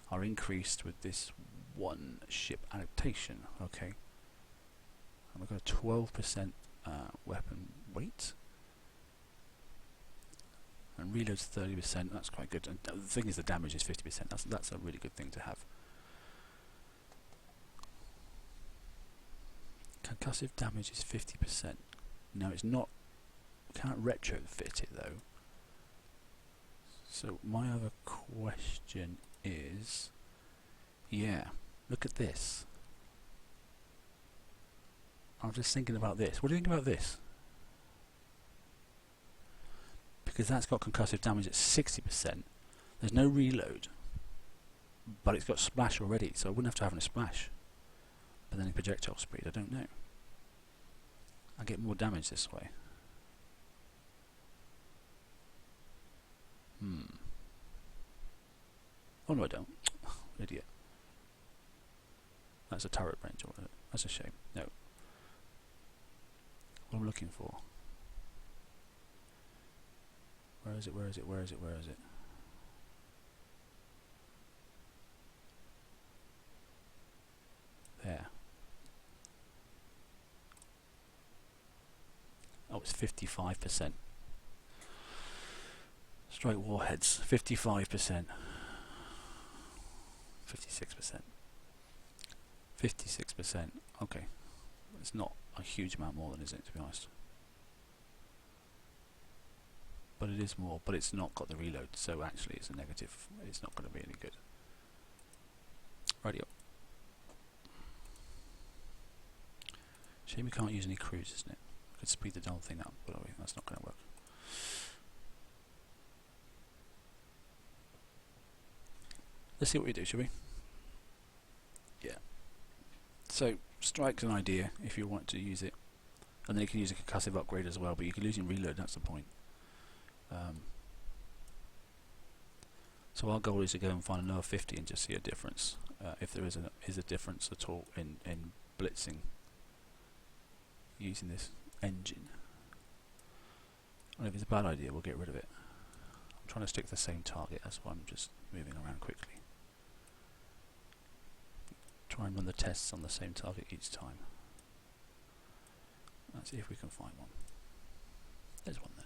are increased with this one ship adaptation. Okay. And we've got a 12% weapon weight. And reload's 30%, that's quite good. And the thing is the damage is 50%, that's a really good thing to have. Concussive damage is 50%. Now it's not, can't retrofit it though. So my other question is, yeah, look at this. I'm just thinking about this. What do you think about this? Because that's got concussive damage at 60%. There's no reload, but it's got splash already, so I wouldn't have to have a splash. But then in projectile speed, I don't know. I get more damage this way. Oh no, I don't. Idiot. That's a turret range, or that's a shame. No. What I'm looking for. Where is it? Where is it? Where is it? Where is it? There. Oh, it's 55%. Strike warheads, 55%. 56%. 56%. Okay. It's not a huge amount more than, is it, to be honest? But it is more, but it's not got the reload, so actually it's a negative. It's not going to be any good. Radio. Shame we can't use any crews, isn't it? Could speed the whole thing up, but that's not going to work. Let's see what we do, shall we? Yeah. So, strike's an idea if you want to use it. And then you can use a concussive upgrade as well, but you can lose your reload, that's the point. So our goal is to go and find another 50 and just see a difference. If there is a difference at all in blitzing using this engine. And if it's a bad idea, we'll get rid of it. I'm trying to stick to the same target, that's why I'm just moving around quickly. Try and run the tests on the same target each time. Let's see if we can find one. There's one there.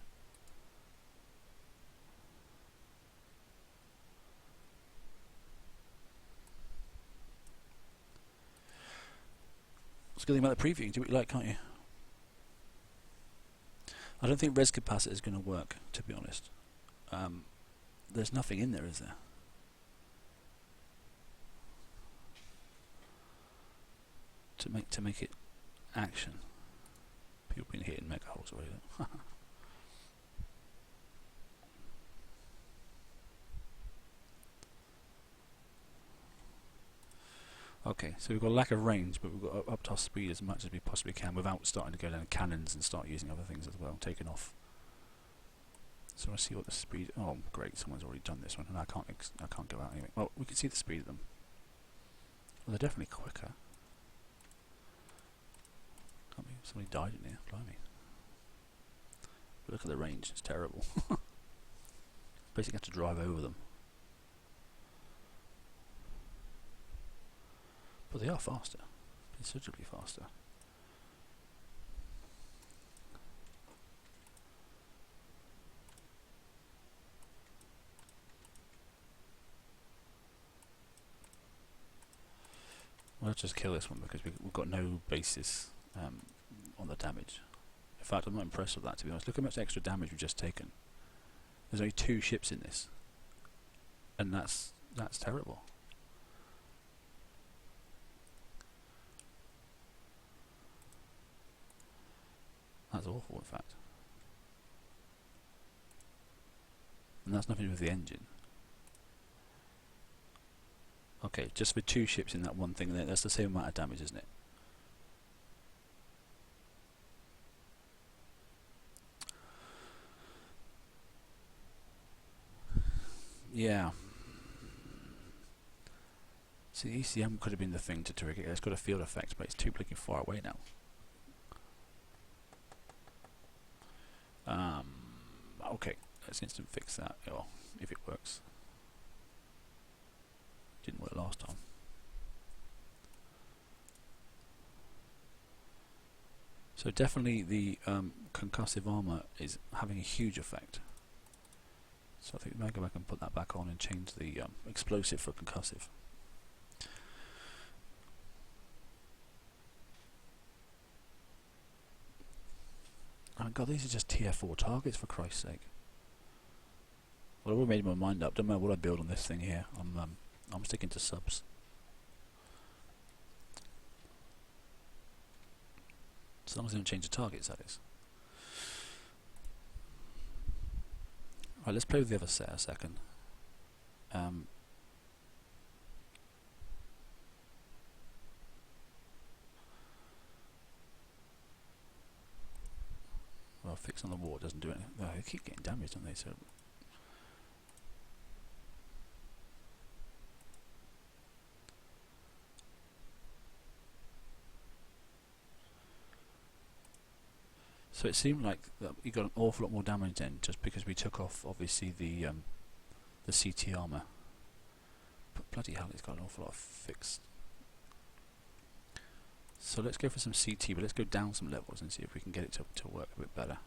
What's the good thing about the preview? You can do what you like, can't you? I don't think res capacitor is going to work, to be honest. There's nothing in there, is there? To make it action. People have been hitting mega holes already. Okay, so we've got a lack of range, but we've got to up our speed as much as we possibly can without starting to go down cannons and start using other things as well, taking off. So I see what the speed. Oh, great! Someone's already done this one, and I can't go out anyway. Well, we can see the speed of them. Well, they're definitely quicker. Can't be. Somebody died in here. Blimey! But look at the range; it's terrible. Basically, have to drive over them. But they are faster, considerably faster. Let's just kill this one because we've got no basis on the damage. In fact, I'm not impressed with that, to be honest. Look how much extra damage we've just taken. There's only 2 ships in this, and that's terrible. That's awful, in fact. And that's nothing to do with the engine. Okay, just for 2 ships in that one thing, that's the same amount of damage, isn't it? Yeah. See, the ECM could have been the thing to trigger it. It's got a field effect, but it's too blinking far away now. Okay, let's instant fix that, or if it works. Didn't work last time. So definitely the concussive armor is having a huge effect. So I think we might go back and put that back on and change the explosive for concussive. Oh god, these are just tier 4 targets, for Christ's sake. Well, I've already made my mind up. Don't matter what I build on this thing here. I'm sticking to subs. As long as they don't change the targets, that is. Right, let's play with the other set a second. Well, fix on the wall doesn't do anything. Oh, they keep getting damaged, don't they? So it seemed like you got an awful lot more damage then, just because we took off obviously the CT armor. But bloody hell, it's got an awful lot of fixed. So let's go for some CT, but let's go down some levels and see if we can get it to work a bit better.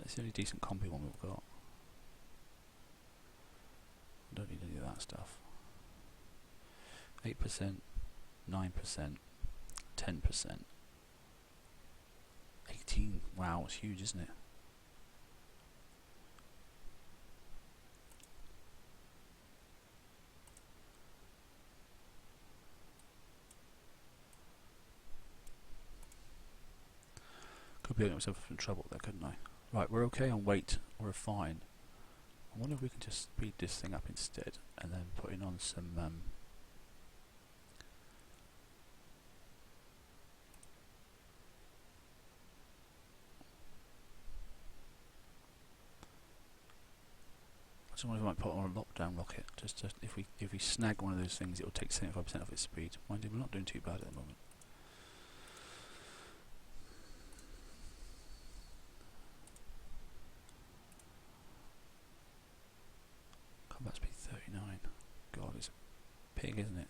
That's the only decent compy one we've got. Don't need any of that stuff. 8%, 9%, 10%, 18. Wow, it's huge, isn't it? Could be getting myself in trouble there, couldn't I? Right, we're okay on weight. We're fine. I wonder if we can just speed this thing up instead, and then put in on some. I just wonder if we might put on a lockdown rocket. Just if we snag one of those things, it will take 75% of its speed. Mind you, we're not doing too bad at the moment. Combat speed 39. God, it's a pig, isn't it?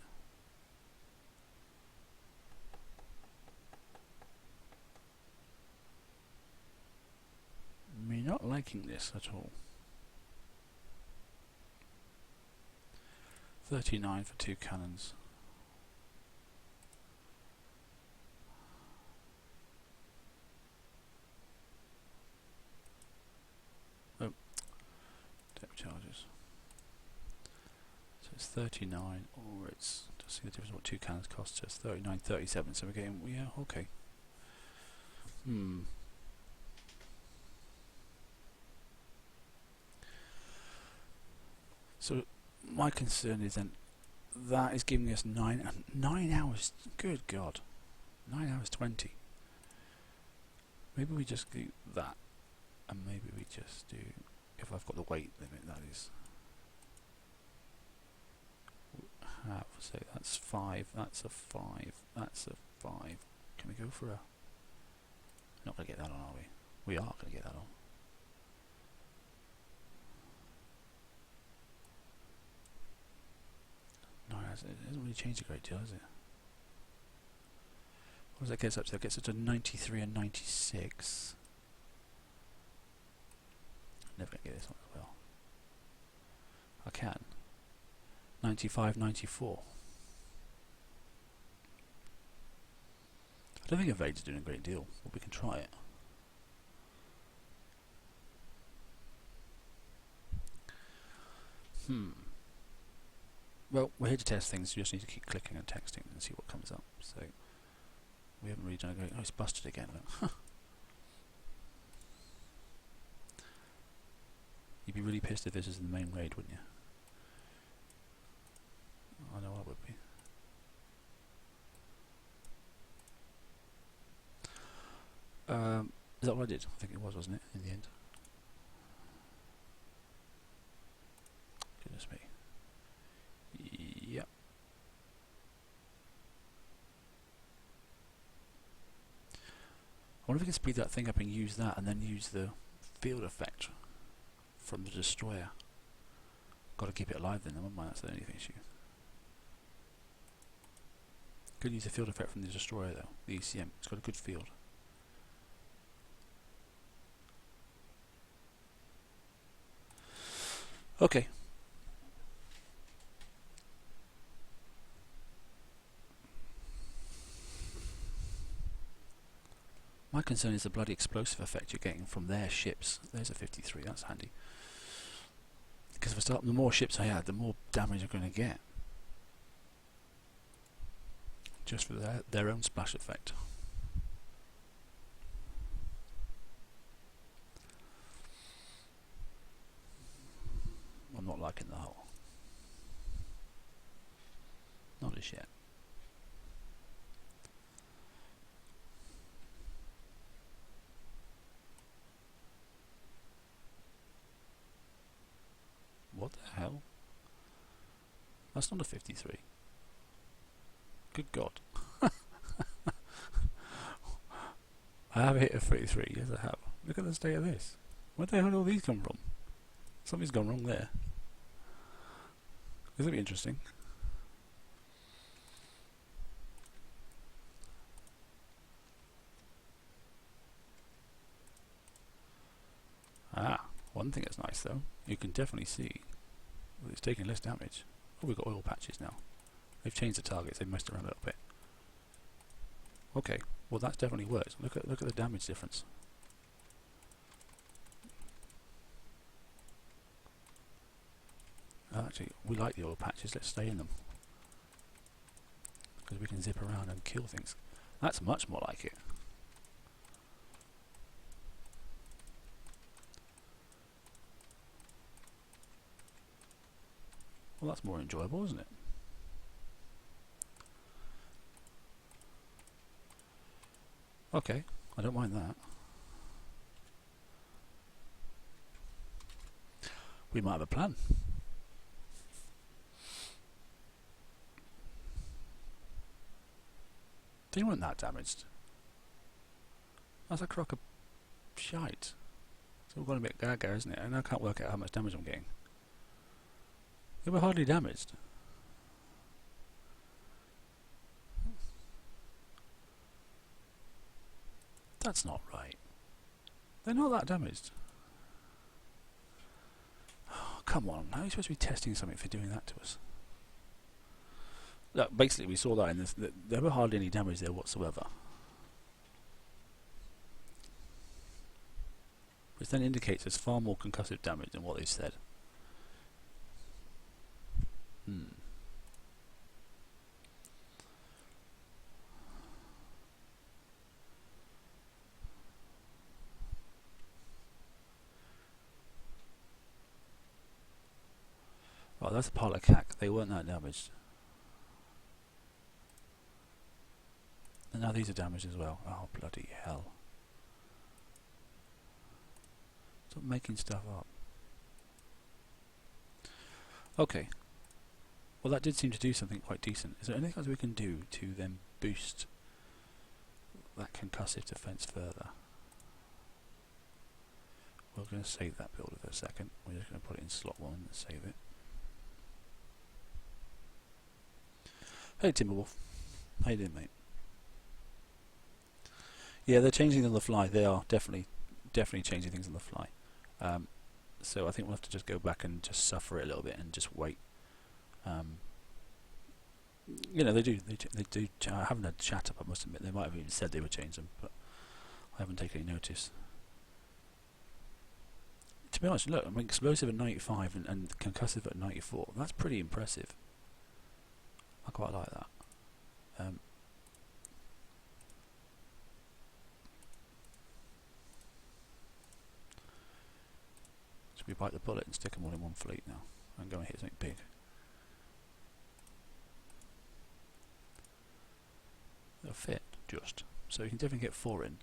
Me not liking this at all. 39 for 2 cannons. Oh, depth charges. So it's 39, or it's, just see the difference what 2 cannons cost, so it's 39, 37, so we're getting, yeah, okay. So my concern is then that is giving us 9 hours. Good God, 9 hours 20. Maybe we just do that, and maybe we just do, if I've got the weight limit, that is. So that's 5, that's a 5, that's a 5. Can we go for a... Not going to get that on, are we? We are going to get that on. No, it doesn't really change a great deal, does it? What does that get us up to? That gets us to 93 and 96. Never going to get this one as well. I can. 95, 94. I don't think Evade's doing a great deal, but we can try it. Well, we're here to test things, you just need to keep clicking and texting and see what comes up. So, we haven't really done a great... Oh, it's busted again, look. You'd be really pissed if this is the main raid, wouldn't you? I know I would be. Is that what I did? I think it was, wasn't it, in the end? Goodness me. Yep. I wonder if we can speed that thing up and use that, and then use the field effect from the destroyer. Got to keep it alive then, never mind, that's the only issue. Could use the field effect from the destroyer though, the ECM. It's got a good field. Okay. My concern is the bloody explosive effect you're getting from their ships. There's a 53, that's handy. Because if I start, the more ships I add, the more damage I'm going to get. Just for their own splash effect. I'm not liking the hull. Not as yet. What the hell? That's not a 53. Good God. I have hit a 53, yes I have. Look at the state of this. Where the hell did all these come from? Something's gone wrong there. This will be interesting. Ah, one thing that's nice though, you can definitely see that it's taking less damage. Oh, we've got oil patches now. They've changed the targets, they've messed around a little bit. Okay, well that's definitely works. Look at the damage difference. Actually, we like the oil patches, let's stay in them. Because we can zip around and kill things. That's much more like it. Well, that's more enjoyable, isn't it? Okay, I don't mind that. We might have a plan. They weren't that damaged. That's a crock of shite. It's all gone a bit gaga, isn't it? And I can't work out how much damage I'm getting. They were hardly damaged. That's not right. They're not that damaged. Oh, come on, how are you supposed to be testing something for doing that to us? Look, basically we saw that in this, there were hardly any damage there whatsoever. Which then indicates there's far more concussive damage than what they've said. Well, that's a pile of cack. They weren't that damaged. And now these are damaged as well. Oh, bloody hell. Stop making stuff up. Okay. Well, that did seem to do something quite decent. Is there anything else we can do to then boost that concussive defense further? We're going to save that builder for a second. We're just going to put it in slot 1 and save it. Hey Timberwolf. How you doing, mate? Yeah, they're changing things on the fly. They are definitely changing things on the fly. So I think we'll have to just go back and just suffer it a little bit and just wait. You know, they do. I haven't had chat up, I must admit. They might have even said they would change them, but I haven't taken any notice. To be honest, look, I mean, explosive at 95 and concussive at 94. That's pretty impressive. I quite like that. Should we bite the bullet and stick them all in one fleet now and go and hit something big? They'll fit, just. So you can definitely get 4 in.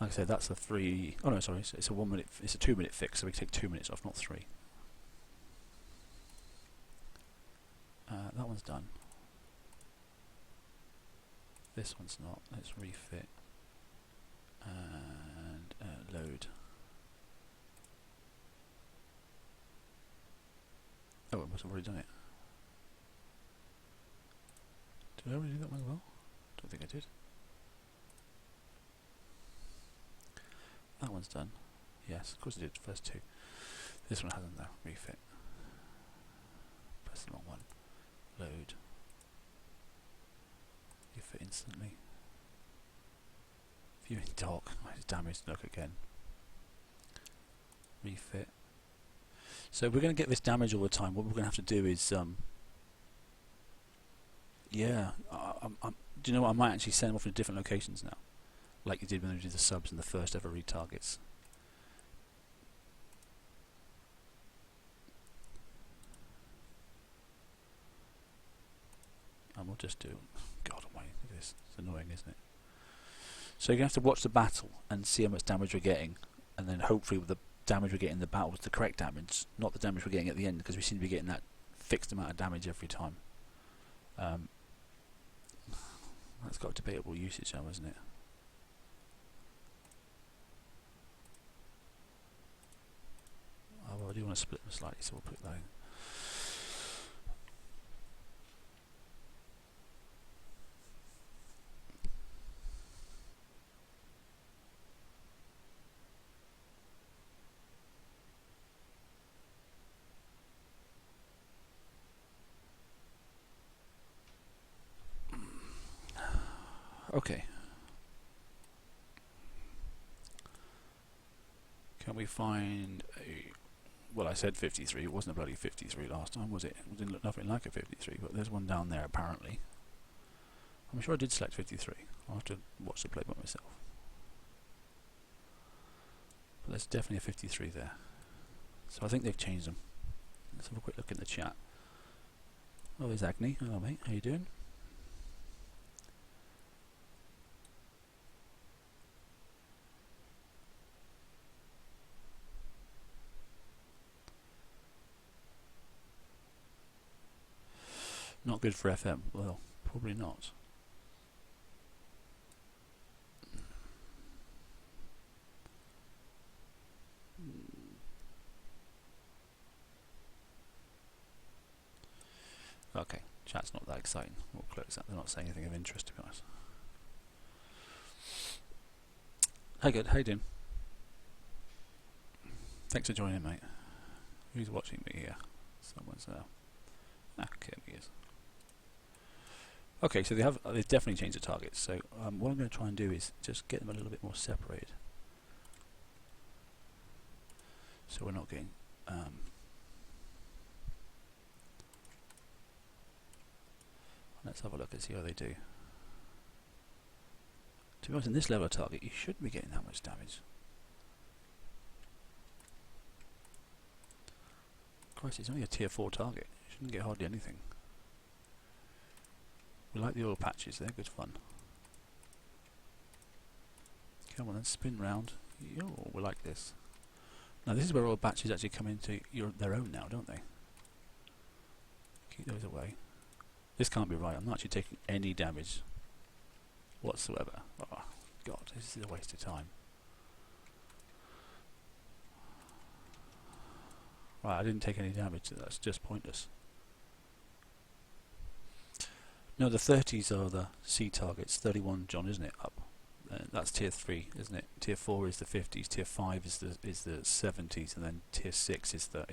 Like I said, that's a 3. Oh no, sorry, it's a 1 minute. It's a 2 minute fix, so we can take 2 minutes off, not 3. That one's done. This one's not. Let's refit and load. Oh, I must have already done it. Did I already do that one as well? Don't think I did. That one's done. Yes, of course I did. First 2. This one hasn't though. Refit. Press the wrong one. Load. Refit instantly. Viewing dock. It's damaged. Look again. Refit. So we're going to get this damage all the time. What we're going to have to do is, yeah, do you know what? I might actually send them off to different locations now, like you did when we did the subs and the first ever retargets. And we'll just do. God almighty, this is annoying, isn't it? So you're going to have to watch the battle and see how much damage we're getting, and then hopefully with the damage we're getting in the battle is the correct damage, not the damage we're getting at the end, because we seem to be getting that fixed amount of damage every time. That's got debatable usage now, isn't it? Oh, well, I do want to split them slightly, so we'll put that in. Okay. Can we find a... Well, I said 53. It wasn't a bloody 53 last time, was it? It didn't look nothing like a 53, but there's one down there apparently. I'm sure I did select 53. I'll have to watch the playbook myself. But there's definitely a 53 there. So I think they've changed them. Let's have a quick look in the chat. Oh, there's Agni. Hello, mate. How you doing? Not good for FM. Well, probably not. Okay, chat's not that exciting. We'll close that. They're not saying anything of interest, to be honest. Hi, good. How you doing? Thanks for joining, mate. Who's watching me here? Someone's there. Okay, he is. Okay, so they've definitely changed the targets. So what I'm going to try and do is just get them a little bit more separated, so we're not getting. Let's have a look and see how they do. To be honest, in this level of target, you shouldn't be getting that much damage. Christ, it's only a tier 4 target. You shouldn't get hardly anything. We like the oil patches, they're good fun. Come on then, spin round. Yo, we like this. Now this is where oil patches actually come into their own now, don't they? Keep those away. This can't be right, I'm not actually taking any damage whatsoever. Oh god, this is a waste of time. Right, I didn't take any damage, so that's just pointless. No, the 30s are the C targets. 31, John, isn't it? Up. That's tier 3, isn't it? Tier 4 is the 50s. Tier 5 is the 70s, and then tier 6 is the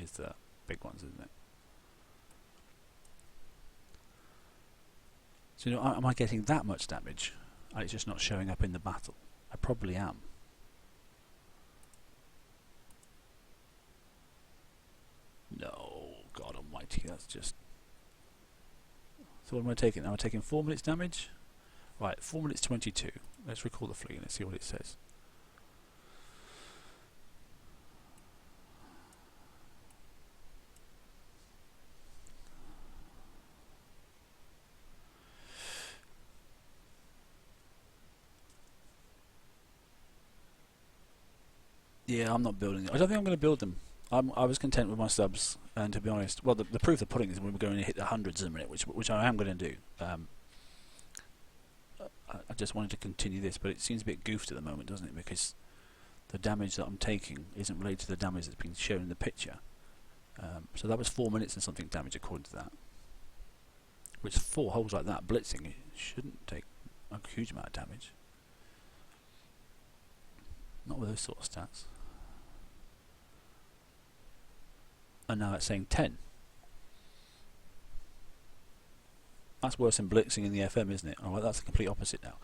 big ones, isn't it? So, you know, am I getting that much damage? And it's just not showing up in the battle. I probably am. No, God Almighty, that's just. So what am I taking? Am I taking 4 minutes damage? Right, 4 minutes 22. Let's recall the fleet and let's see what it says. Yeah, I'm not building it. I don't think I'm going to build them. I was content with my subs, and to be honest, well, the proof of the pudding is when we're going to hit the hundreds in a minute, which I am going to do. I just wanted to continue this, but it seems a bit goofed at the moment, doesn't it? Because the damage that I'm taking isn't related to the damage that's been shown in the picture. So that was 4 minutes and something damage according to that. Which 4 holes like that, blitzing, it shouldn't take a huge amount of damage. Not with those sort of stats. And now it's saying 10. That's worse than blitzing in the FM, isn't it? Alright, that's the complete opposite now.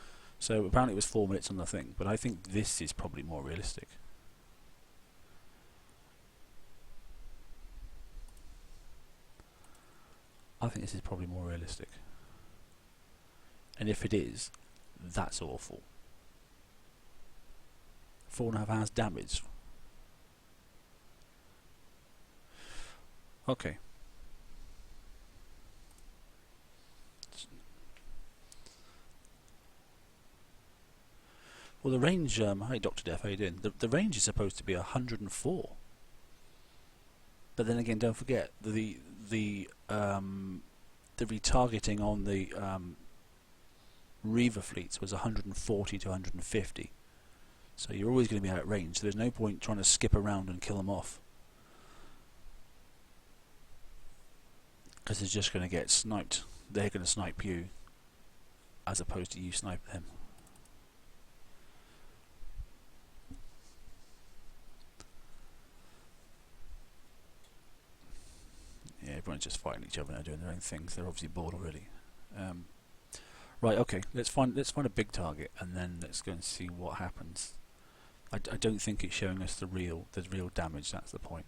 So apparently it was 4 minutes on the thing, but I think this is probably more realistic. I think this is probably more realistic. And if it is, that's awful. 4.5 hours damage. Okay. Well, the range. Hi, Dr. Def. How you doing? The range is supposed to be 104. But then again, don't forget the retargeting on the Reaver fleets was 140 to 150. So you're always going to be out of range. So there's no point trying to skip around and kill them off, because they're just going to get sniped. They're going to snipe you, as opposed to you snipe them. Yeah, everyone's just fighting each other and doing their own things. They're obviously bored already. Right, okay. Let's find a big target, and then let's go and see what happens. I don't think it's showing us the real damage. That's the point.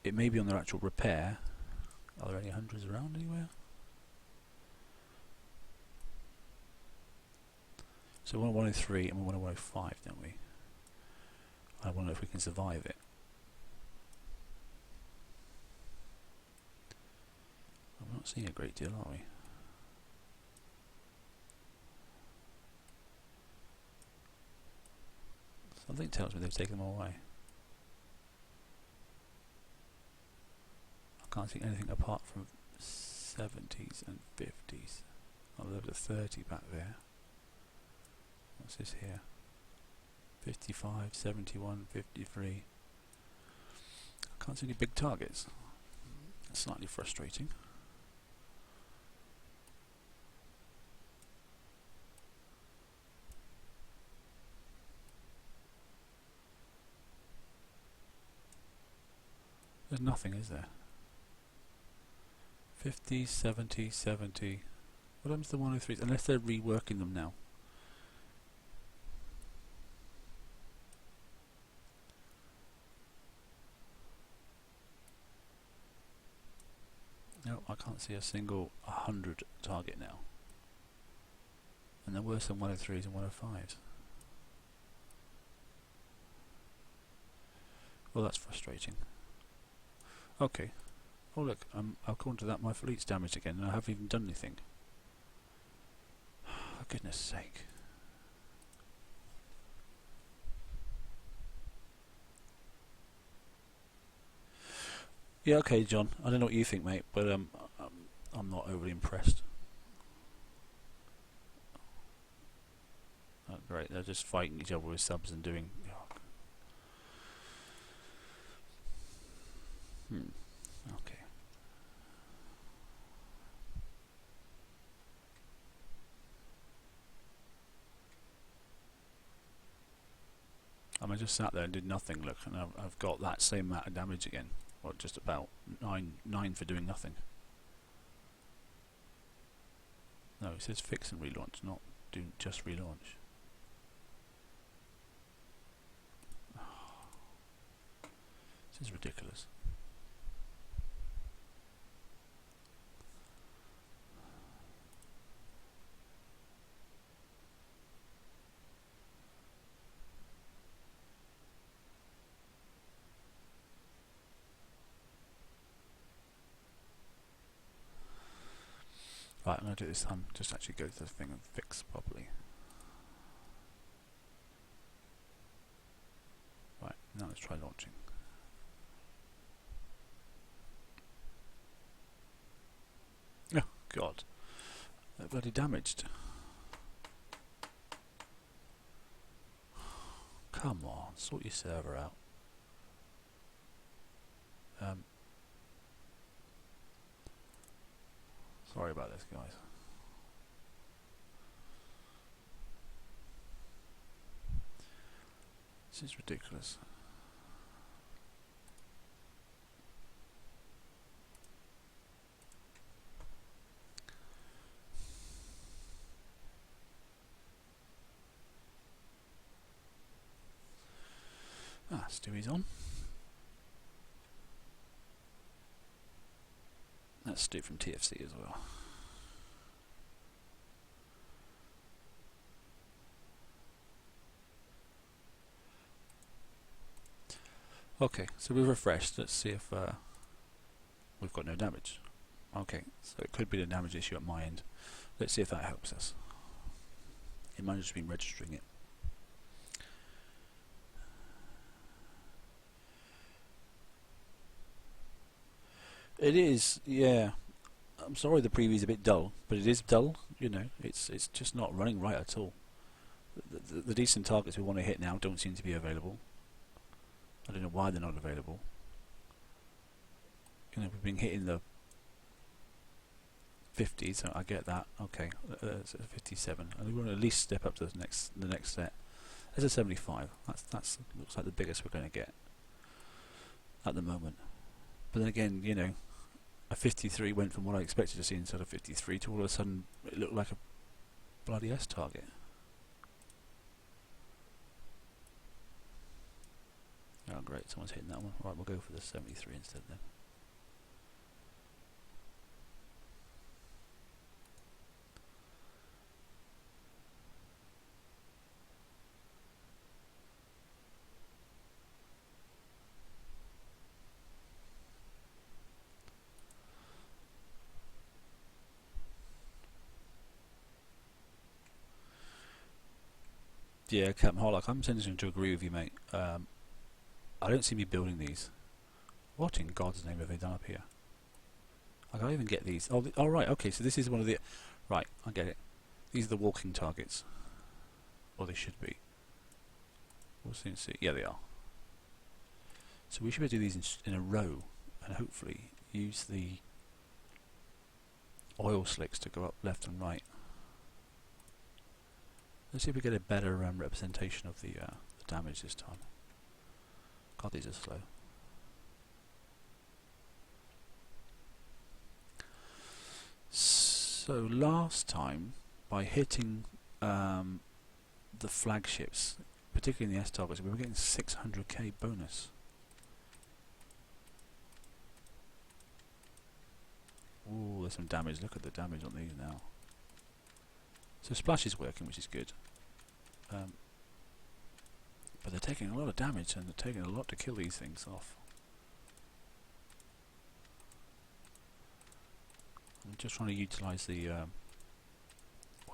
It may be on their actual repair. Are there any hundreds around anywhere? So we want a 103 and we want a 105, don't we? I wonder if we can survive it. I'm not seeing a great deal, are we? Something tells me they've taken them away. I can't see anything apart from 70s and 50s. Oh, there was a 30 back there. What's this here? 55, 71, 53. I can't see any big targets. That's slightly frustrating. There's nothing, is there? 50, 70, 70. What happens to the 103s? Unless they're reworking them now. No, I can't see a single 100 target now. And they're worse than 103s and 105s. Well, that's frustrating. Okay. Oh look, according to that my fleet's damaged again and I haven't even done anything. For goodness sake. Yeah, okay, John. I don't know what you think, mate, but I'm not overly impressed. Oh, great, they're just fighting each other with subs and doing... Okay. I just sat there and did nothing, look, and I've got that same amount of damage again. Or just about. Nine for doing nothing. No, it says fix and relaunch, not do just relaunch. This is ridiculous. Right, I'm going to do this time. Just actually go to the thing and fix properly. Right, now let's try launching. Oh, God. They're bloody damaged. Come on, sort your server out. Sorry about this, guys. This is ridiculous. Stewie's on. That's Stu from TFC as well. Okay, so we've refreshed. Let's see if we've got no damage. Okay, so it could be the damage issue at my end. Let's see if that helps us. It might have just been registering it. It is, yeah. I'm sorry the preview's a bit dull, but it is dull. You know, it's just not running right at all. The decent targets we want to hit now don't seem to be available. I don't know why they're not available. You know, we've been hitting the 50, so I get that. Okay, it's a 57. And we want to at least step up to the next set. There's a 75. That's looks like the biggest we're going to get at the moment. But then again, you know, a 53 went from what I expected to see instead of 53 to all of a sudden it looked like a bloody S target. Oh great, someone's hitting that one. Right, we'll go for the 73 instead then. Yeah, Captain Hollock, I'm tending to agree with you, mate. I don't see me building these. What in God's name have they done up here? I can't even get these. Oh, oh right, okay, so this is one of the... Right, I get it. These are the walking targets. Or they should be. We'll soon see. Yeah, they are. So we should be able to do these in a row, and hopefully use the oil slicks to go up left and right. Let's see if we get a better representation of the damage this time. God, these are slow. So last time, by hitting the flagships, particularly in the S targets, we were getting 600k bonus. Ooh, there's some damage. Look at the damage on these now. So Splash is working, which is good. But they're taking a lot of damage and they're taking a lot to kill these things off. I'm just trying to utilise the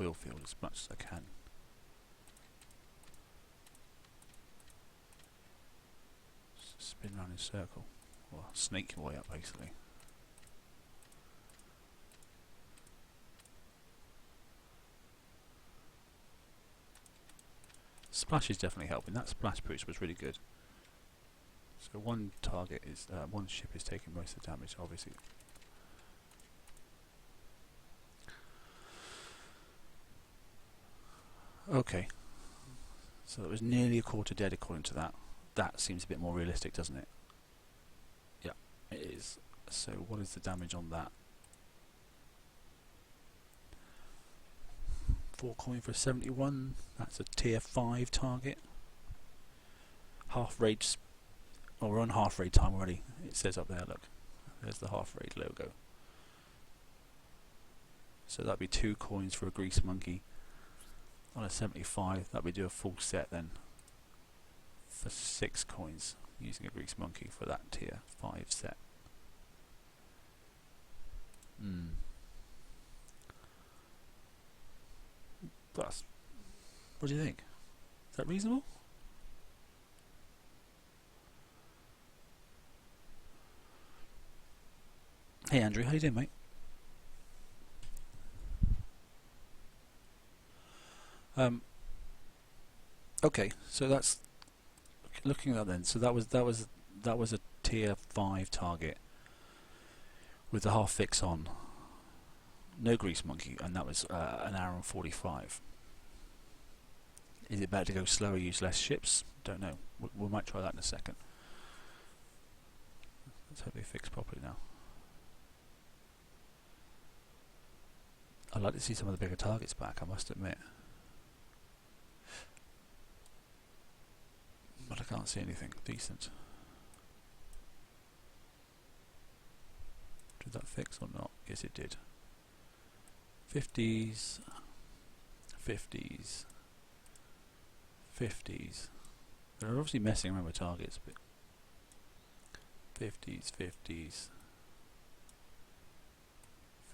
oil field as much as I can. Spin around in a circle, or snake your way up basically. Splash is definitely helping. That splash push was really good. So one target is one ship is taking most of the damage, obviously. Okay, so it was nearly a quarter dead according to that. That seems a bit more realistic, doesn't it? Yeah, it is. So what is the damage on that? 4 coin for 71. That's a tier 5 target. Half raid. Oh, we're on half raid time already. It says up there, look. There's the half raid logo. So that'd be 2 coins for a grease monkey. On a 75, that would do a full set then. For 6 coins using a grease monkey for that tier 5 set. That's, what do you think? Is that reasonable? Hey Andrew, how you doing, mate? Okay, so that's looking at that then. So that was a tier 5 target with the half fix on, no grease monkey, and that was an hour and 45. Is it better to go slower, use less ships? Don't know. We might try that in a second. Let's hope they fix properly now. I'd like to see some of the bigger targets back, I must admit. But I can't see anything decent. Did that fix or not? Yes, it did. 50s, 50s, 50s. They're obviously messing around with targets, but 50s, 50s,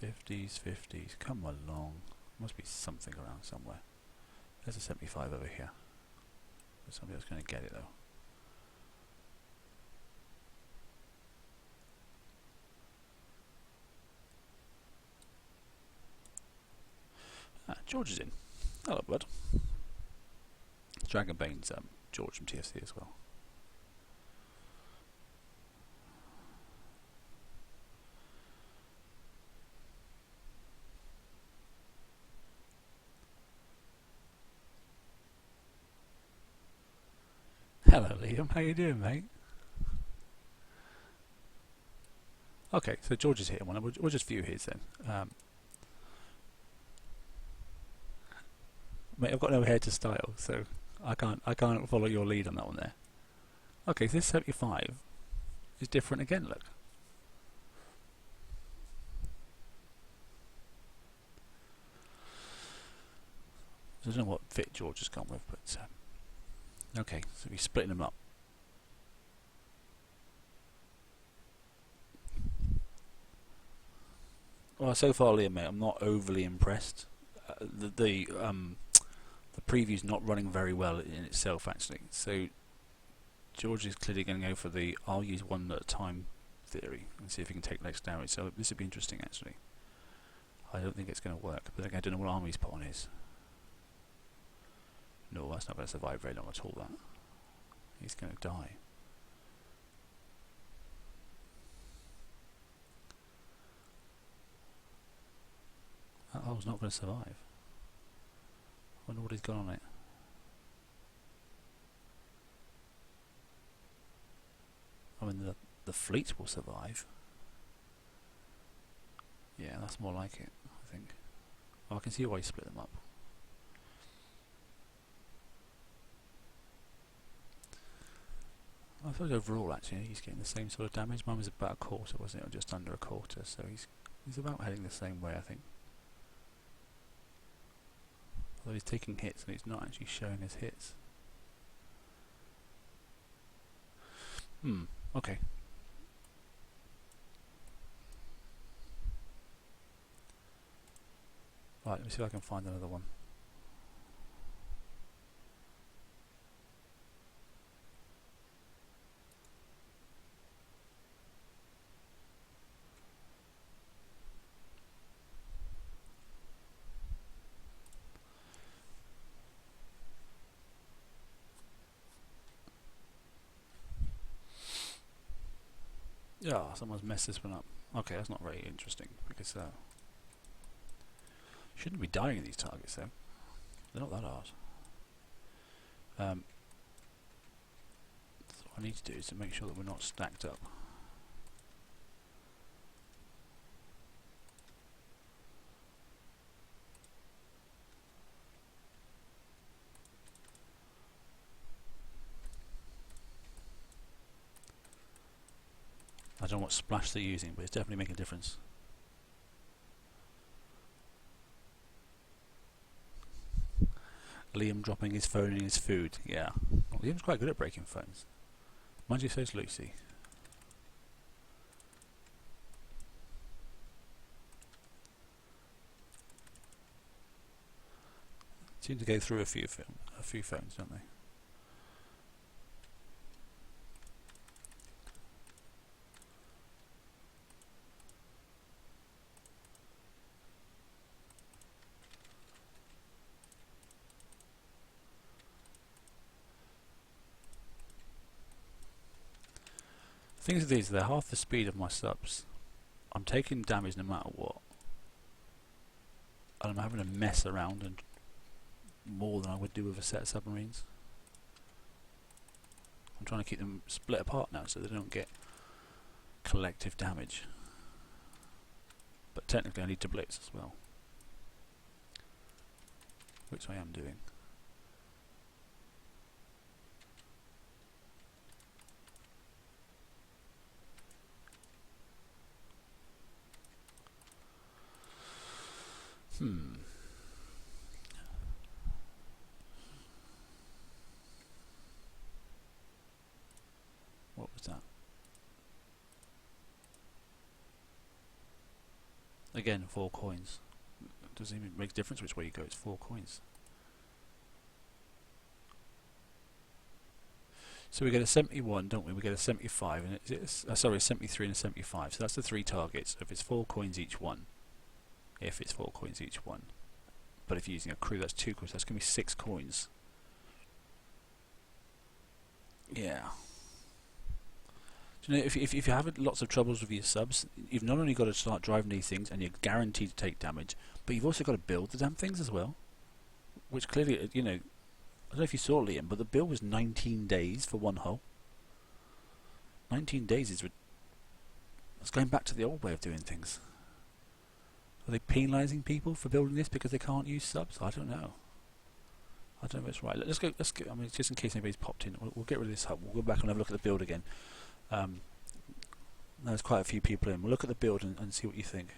50s, 50s. Come along. Must be something around somewhere. There's a 75 over here. There's somebody else going to get it though. Ah, George is in. Hello, bud. Dragonbane's George from TFC as well. Hello, Liam. How you doing, mate? Okay, so George is hitting one. We'll just view his then. Mate, I've got no hair to style, so I can't follow your lead on that one there. Okay, so this 75 is different again. Look. I don't know what fit George has gone with, but okay, so he's splitting them up. Well, so far, Liam, mate, I'm not overly impressed. The preview's not running very well in itself, actually. So George is clearly going to go for the I'll use one at a time theory and see if he can take less damage. So this would be interesting, actually. I don't think it's going to work, but again, I don't know what army he's put on his. No, that's not going to survive very long at all, that. He's going to die. That hull's not going to survive. I wonder what he's got on it. I mean, the fleet will survive. Yeah, that's more like it, I think. Oh, I can see why he split them up. I thought overall, actually, he's getting the same sort of damage. Mine was about a quarter, wasn't it? Or just under a quarter, so he's about heading the same way, I think. Although he's taking hits and he's not actually showing his hits. Okay. Right, let me see if I can find another one. Yeah, someone's messed this one up. Okay, that's not very interesting because shouldn't be dying in these targets though. They're not that hard. So what I need to do is to make sure that we're not stacked up. I don't know what splash they're using, but it's definitely making a difference. Liam dropping his phone in his food. Yeah. Well, Liam's quite good at breaking phones. Mind you, so's Lucy. Seem to go through a few phones, don't they? Things of these, they're half the speed of my subs. I'm taking damage no matter what. And I'm having to mess around and more than I would do with a set of submarines. I'm trying to keep them split apart now so they don't get collective damage. But technically I need to blitz as well, which I am doing. What was that? Again, 4 coins. It doesn't even make a difference which way you go, it's 4 coins. So we get a 71, don't we? We get a 75, and it's sorry, a 73 and a 75. So that's the 3 targets. If it's 4 coins each one. If it's 4 coins each one. But if you're using a crew, that's 2 coins. That's going to be 6 coins. Yeah. Do you know, if you're having lots of troubles with your subs, you've not only got to start driving these things, and you're guaranteed to take damage, but you've also got to build the damn things as well. Which clearly, you know, I don't know if you saw, Liam, but the build was 19 days for one hull. 19 days is... It's going back to the old way of doing things. Are they penalising people for building this because they can't use subs? I don't know. I don't know if it's right. Let's go. I mean, just in case anybody's popped in, we'll get rid of this hub. We'll go back and have a look at the build again. There's quite a few people in. We'll look at the build and see what you think.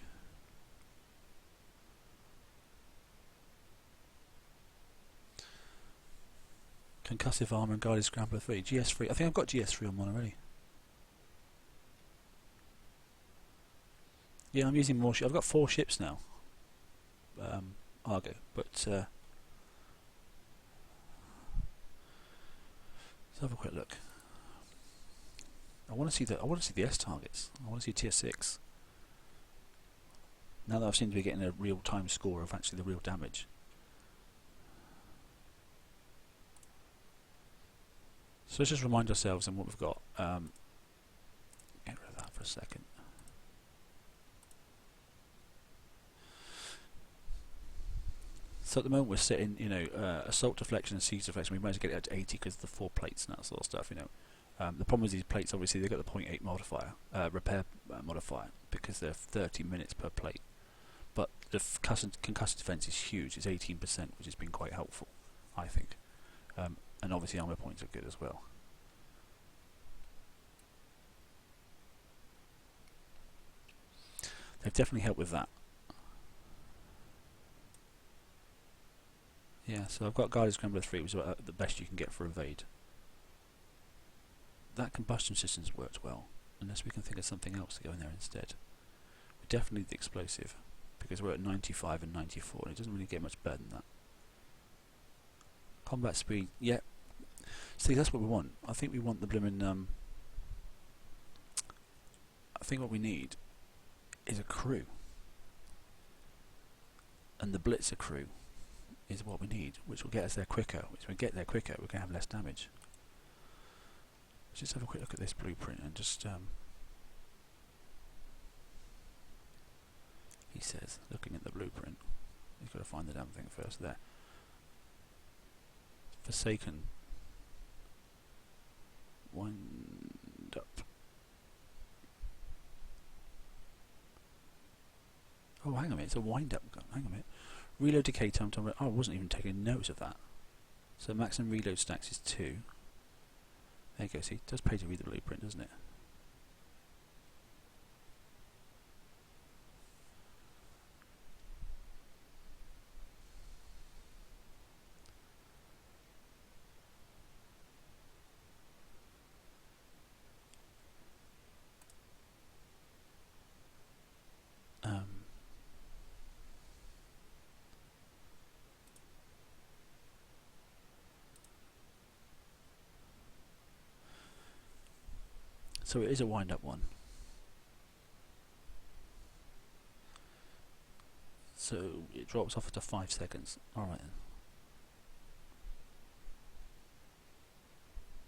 Concussive armour and guided scrambler 3. GS3. I think I've got GS3 on one already. Yeah, I'm using more ships. I've got 4 ships now. Argo, but let's have a quick look. I want to see the S targets. I want to see tier 6. Now that I've seemed to be getting a real-time score of actually the real damage. So let's just remind ourselves on what we've got. Get rid of that for a second. So at the moment we're sitting, you know, assault deflection and siege deflection. We managed to get it up to 80 because of the 4 plates and that sort of stuff, you know. The problem with these plates, obviously, they've got the 0.8 modifier, repair modifier, because they're 30 minutes per plate. But the concussive defense is huge. It's 18%, which has been quite helpful, I think. And obviously armor points are good as well. They've definitely helped with that. Yeah, so I've got Guided Scrambler 3, which is the best you can get for evade. That combustion system's worked well, unless we can think of something else to go in there instead. We definitely need the explosive, because we're at 95 and 94, and it doesn't really get much better than that. Combat speed, yeah. See, that's what we want. I think we want the blooming. I think what we need is a crew, and the blitzer crew is what we need, which will get us there quicker. Which when we get there quicker, we're going to have less damage. Let's just have a quick look at this blueprint and just. He says, looking at the blueprint, he's got to find the damn thing first. There. Forsaken. Wind up. Oh, hang on a minute, it's a wind up gun. Hang on a minute. Reload decay time. Oh, I wasn't even taking notes of that. So maximum reload stacks is 2. There you go, see, it does pay to read the blueprint, doesn't it? So it is a wind-up one. So it drops off after 5 seconds. Alright then.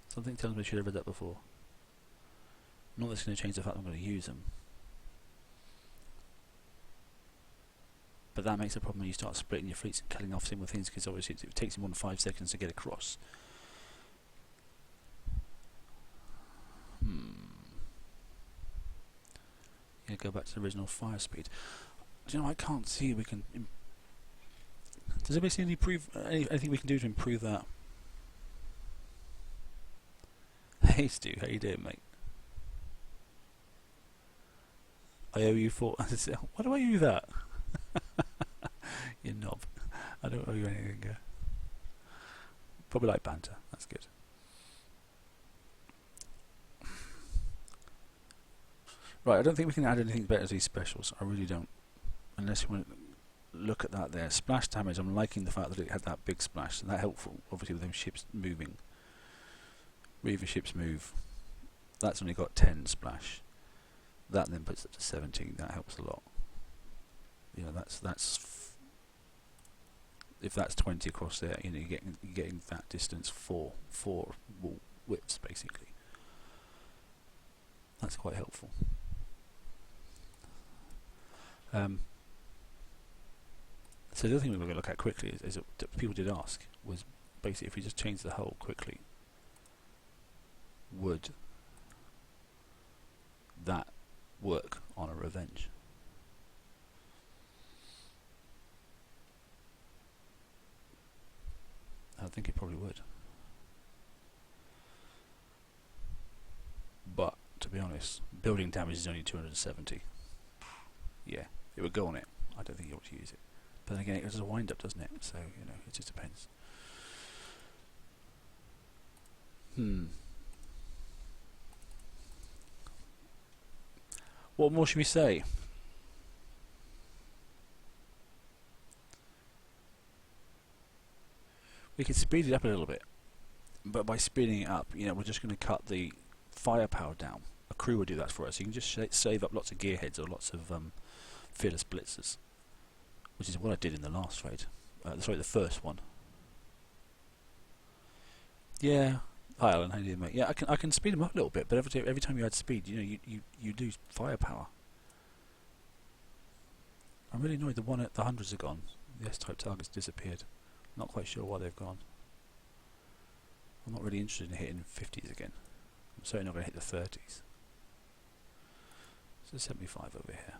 Something tells me I should have read that before. Not that it's going to change the fact I'm going to use them. But that makes a problem when you start splitting your fleets and killing off single things, because obviously it takes you more than 5 seconds to get across. Yeah, go back to the original fire speed. Do you know, I can't see we can. Does anybody see anything we can do to improve that? Hey Stu, how you doing, mate? I owe you 4. Why do I owe you that? You knob. I don't owe you anything. Probably like banter. That's good. Right, I don't think we can add anything better to these specials. I really don't. Unless you want to look at that there. Splash damage, I'm liking the fact that it had that big splash. And that helpful, obviously, with them ships moving. Reaver ships move. That's only got 10 splash. That then puts it to 17. That helps a lot. You know, if that's 20 across there, you know, you're getting that distance four wall widths basically. That's quite helpful. So the other thing we're going to look at quickly is that people did ask was basically if we just change the hull quickly, would that work on a Revenge? I think it probably would. But to be honest, building damage is only 270. Yeah, it would go on it. I don't think you ought to use it. But then again, it does a wind up, doesn't it? So, you know, it just depends. What more should we say? We could speed it up a little bit, but by speeding it up, you know, we're just going to cut the firepower down. A crew will do that for us. You can just save up lots of gearheads or lots of fearless blitzers, which is what I did in the last raid. Sorry, the first one. Yeah, hi Alan, how you doing, mate? Yeah, I can speed them up a little bit, but every time you add speed, you know, you lose firepower. I'm really annoyed the one at the hundreds are gone. The S-type targets disappeared. Not quite sure why they've gone. I'm not really interested in hitting 50s again. I'm certainly not going to hit the 30s. So 75 over here.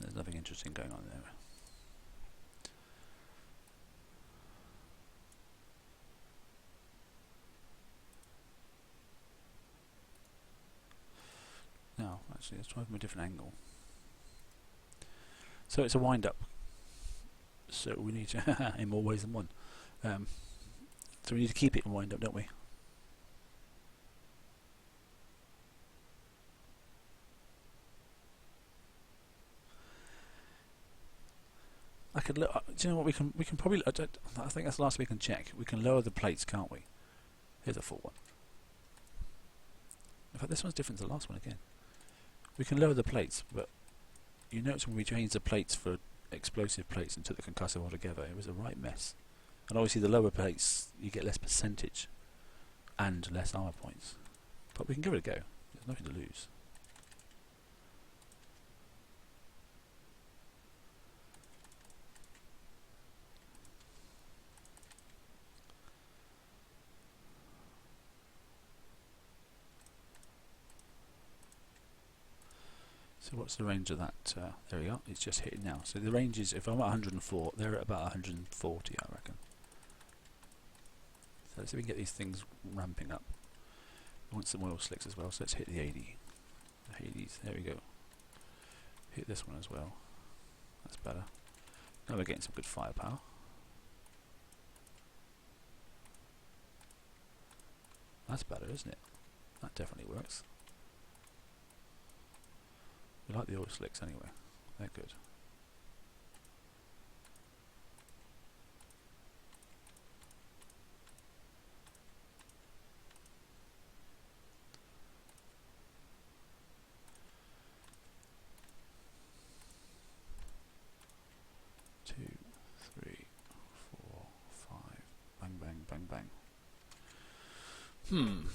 There's nothing interesting going on there. Now, actually, let's try from a different angle. So it's a wind up. So we need to in more ways than one. So we need to keep it in wind up, don't we? I could look. Do you know what we can? We can probably. I think that's the last we can check. We can lower the plates, can't we? Here's a full one. In fact, this one's different to the last one again. We can lower the plates, but you notice when we changed the plates for explosive plates and took the concussive altogether, it was a right mess. And obviously, the lower plates, you get less percentage and less armor points. But we can give it a go. There's nothing to lose. So what's the range of that? There we go. It's just hitting now. So the range is, if I'm at 104, they're at about 140, I reckon. So let's see if we can get these things ramping up. We want some oil slicks as well, so let's hit the 80. The Hades, there we go. Hit this one as well. That's better. Now we're getting some good firepower. That's better, isn't it? That definitely works. We like the oil slicks anyway. They're good. Two, three, four, five. Bang, bang, bang, bang.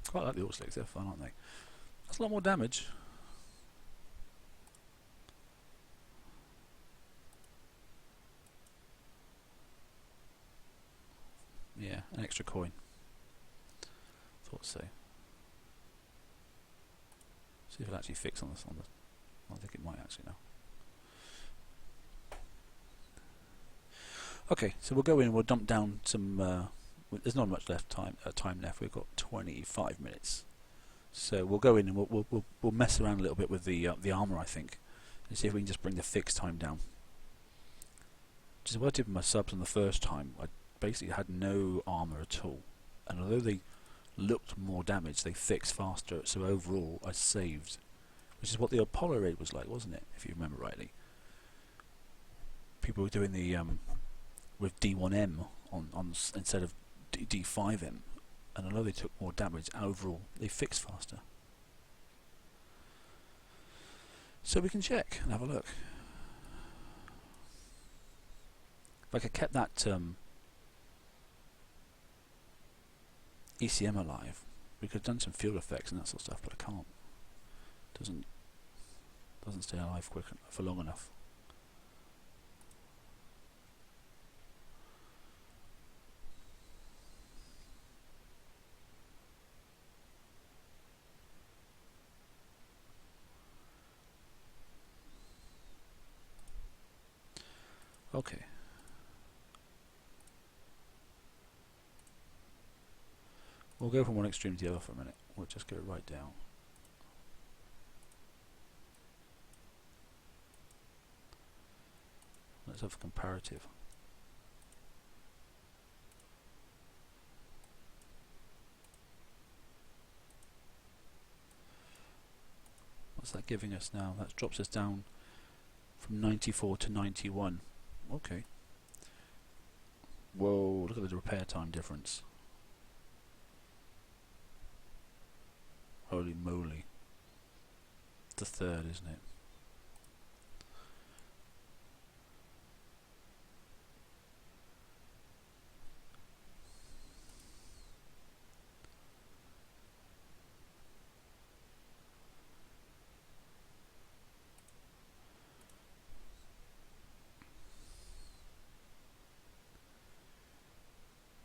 Quite like the oil slicks, they're fun, aren't they? That's a lot more damage. Yeah, an extra coin. Thought so. See if it'll actually fix on this. I think it might actually now. Okay, so we'll go in and we'll dump down some. There's not much time left. We've got 25 minutes, so we'll go in and we'll mess around a little bit with the armor, I think, and see if we can just bring the fix time down. Which is what I did with my subs on the first time. I basically had no armor at all, and although they looked more damage, they fixed faster. So overall, I saved, which is what the Apollo raid was like, wasn't it? If you remember rightly, people were doing the with D1M on instead of D5M, and although they took more damage, overall they fixed faster. So we can check and have a look. If I could kept that ECM alive, we could have done some field effects and that sort of stuff, but I can't. Doesn't stay alive for long enough. Okay. We'll go from one extreme to the other for a minute. We'll just go right down. Let's have a comparative. What's that giving us now? That drops us down from 94 to 91. Okay. Whoa, look at the repair time difference. Holy moly. It's a third, isn't it?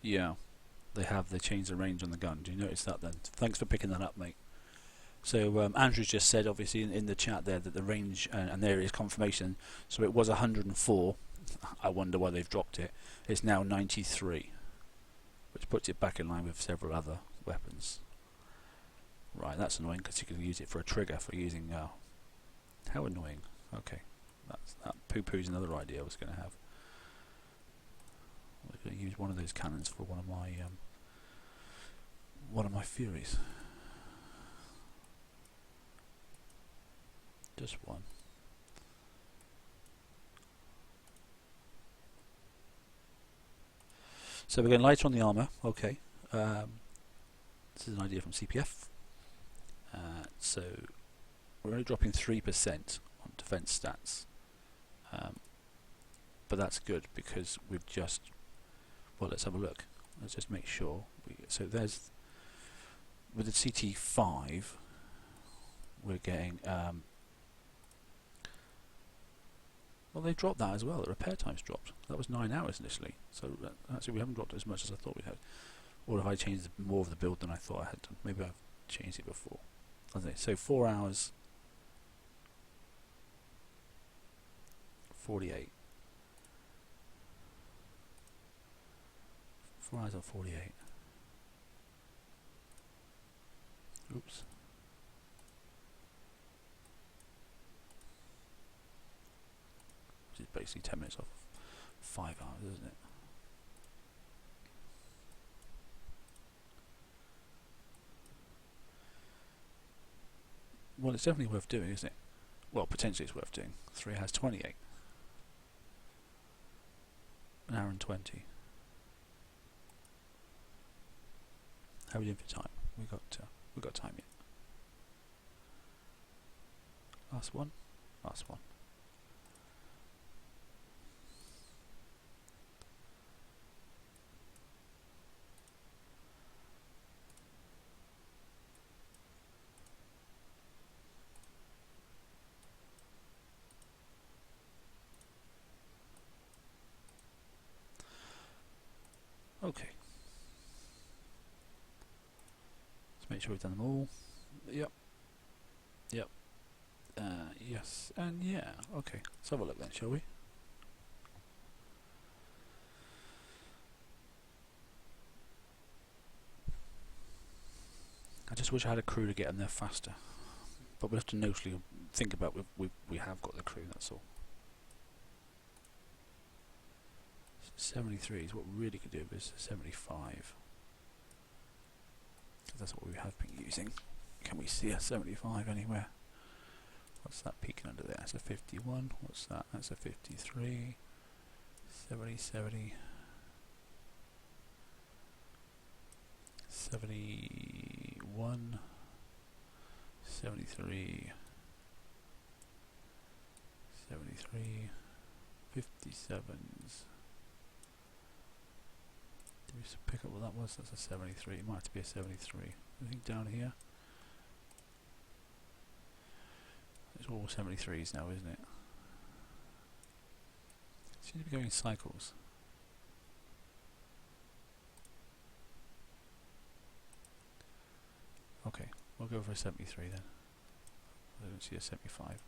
Yeah, they changed the range on the gun. Do you notice that then? Thanks for picking that up, mate. So Andrew's just said, obviously, in the chat there, that the range, and there is confirmation, so it was 104. I wonder why they've dropped it. It's now 93, which puts it back in line with several other weapons. Right, that's annoying because you can use it for a trigger for using. How annoying. Okay, that poo-poo's another idea I was going to have. I was going to use one of those cannons for one of my Furies. Just one. So we're going lighter on the armour. Okay. This is an idea from CPF. So we're only dropping 3% on defence stats, but that's good because we've just. Well, let's have a look. Let's just make sure. So there's with the CT5, we're getting. Well, they dropped that as well. The repair time's dropped. That was 9 hours initially. So actually, we haven't dropped it as much as I thought we had. Or have I changed more of the build than I thought I had done? Maybe I've changed it before. Okay, so 4 hours, 48. 4 hours and 48. Oops. Which is basically 10 minutes off 5 hours, isn't it? Well, it's definitely worth doing, isn't it? Well, potentially it's worth doing. 3 hours 28. An hour and 20. How are we doing for time? We got time yet. Last one. Last one. Okay. Let's make sure we've done them all. Yep. Yep. Yes. And yeah. Okay. Let's have a look then, shall we? I just wish I had a crew to get in there faster. But we'll have to notably think about we have got the crew, that's all. 73 is what we really could do is 75. That's what we have been using. Can we see a 75 anywhere? What's that peeking under there? That's a 51. What's that? That's a 53. 70, 70. 71. 73. 73. 57s. Did we pick up what that was? That's a 73. It might have to be a 73. Anything down here? It's all 73s now, isn't it? It seems to be going in cycles. Okay, we'll go for a 73 then. I don't see a 75.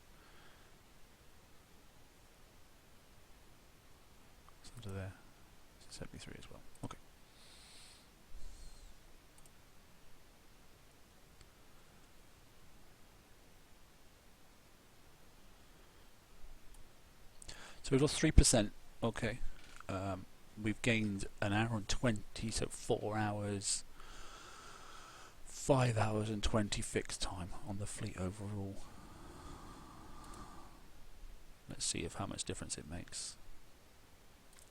It's under there. It's a 73 as well. Okay. So we've lost 3%. Okay. We've gained an hour and 20, so 4 hours. 5 hours and 20 fixed time on the fleet overall. Let's see if how much difference it makes.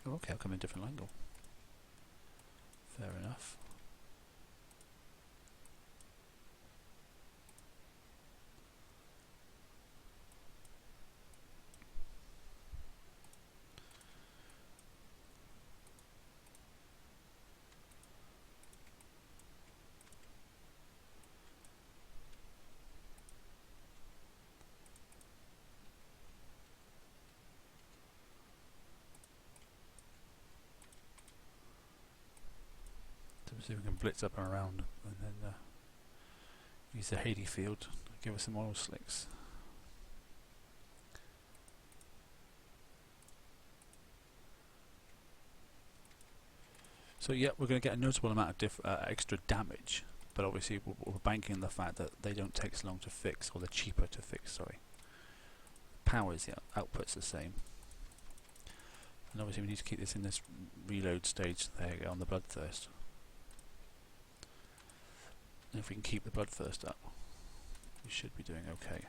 Oh, okay, I'll come in a different angle. Fair enough. See if we can blitz up and around and then use the Haiti field to give us some oil slicks. So yeah, we're going to get a notable amount of extra damage but obviously we're banking on the fact that they don't take so long to fix, or they're cheaper to fix, sorry. Power is the output's the same. And obviously we need to keep this in this reload stage. There you go, on the bloodthirst. And if we can keep the bloodthirst up, we should be doing okay.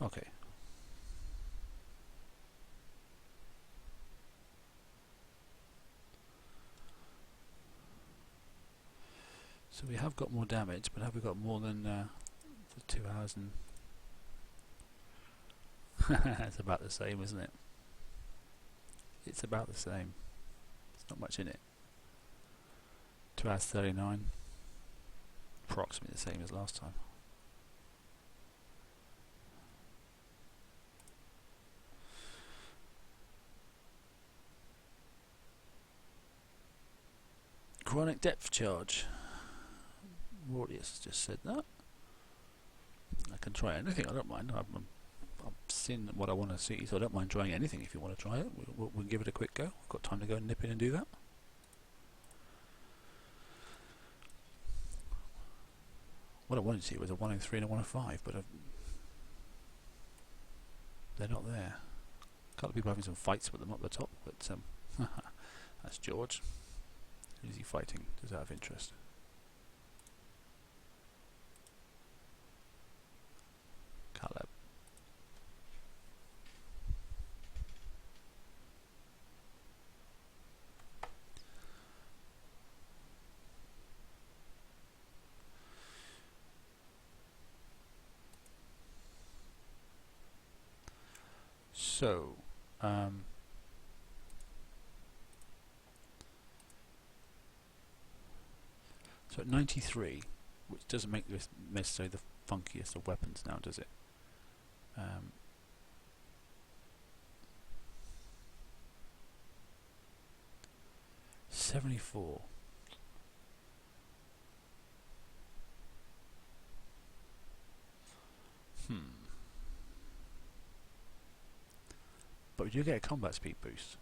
Okay. So we have got more damage, but have we got more than the 2 hours and... It's about the same, isn't it? It's about the same. There's not much in it. 2 hours 39. Approximately the same as last time. Chronic depth charge. Warriors just said that. I can try anything, I don't mind. I've seen what I want to see, so I don't mind trying anything. If you want to try it, we'll give it a quick go. I've got time to go and nip in and do that. What I wanted to see was a 103 and a 105, but they're not there. A couple of people having some fights with them up the top, but that's George. Who's he fighting? Just out of interest. Caleb. So, so at 93, which doesn't make this necessarily the funkiest of weapons now, does it? 74. But we do get a combat speed boost.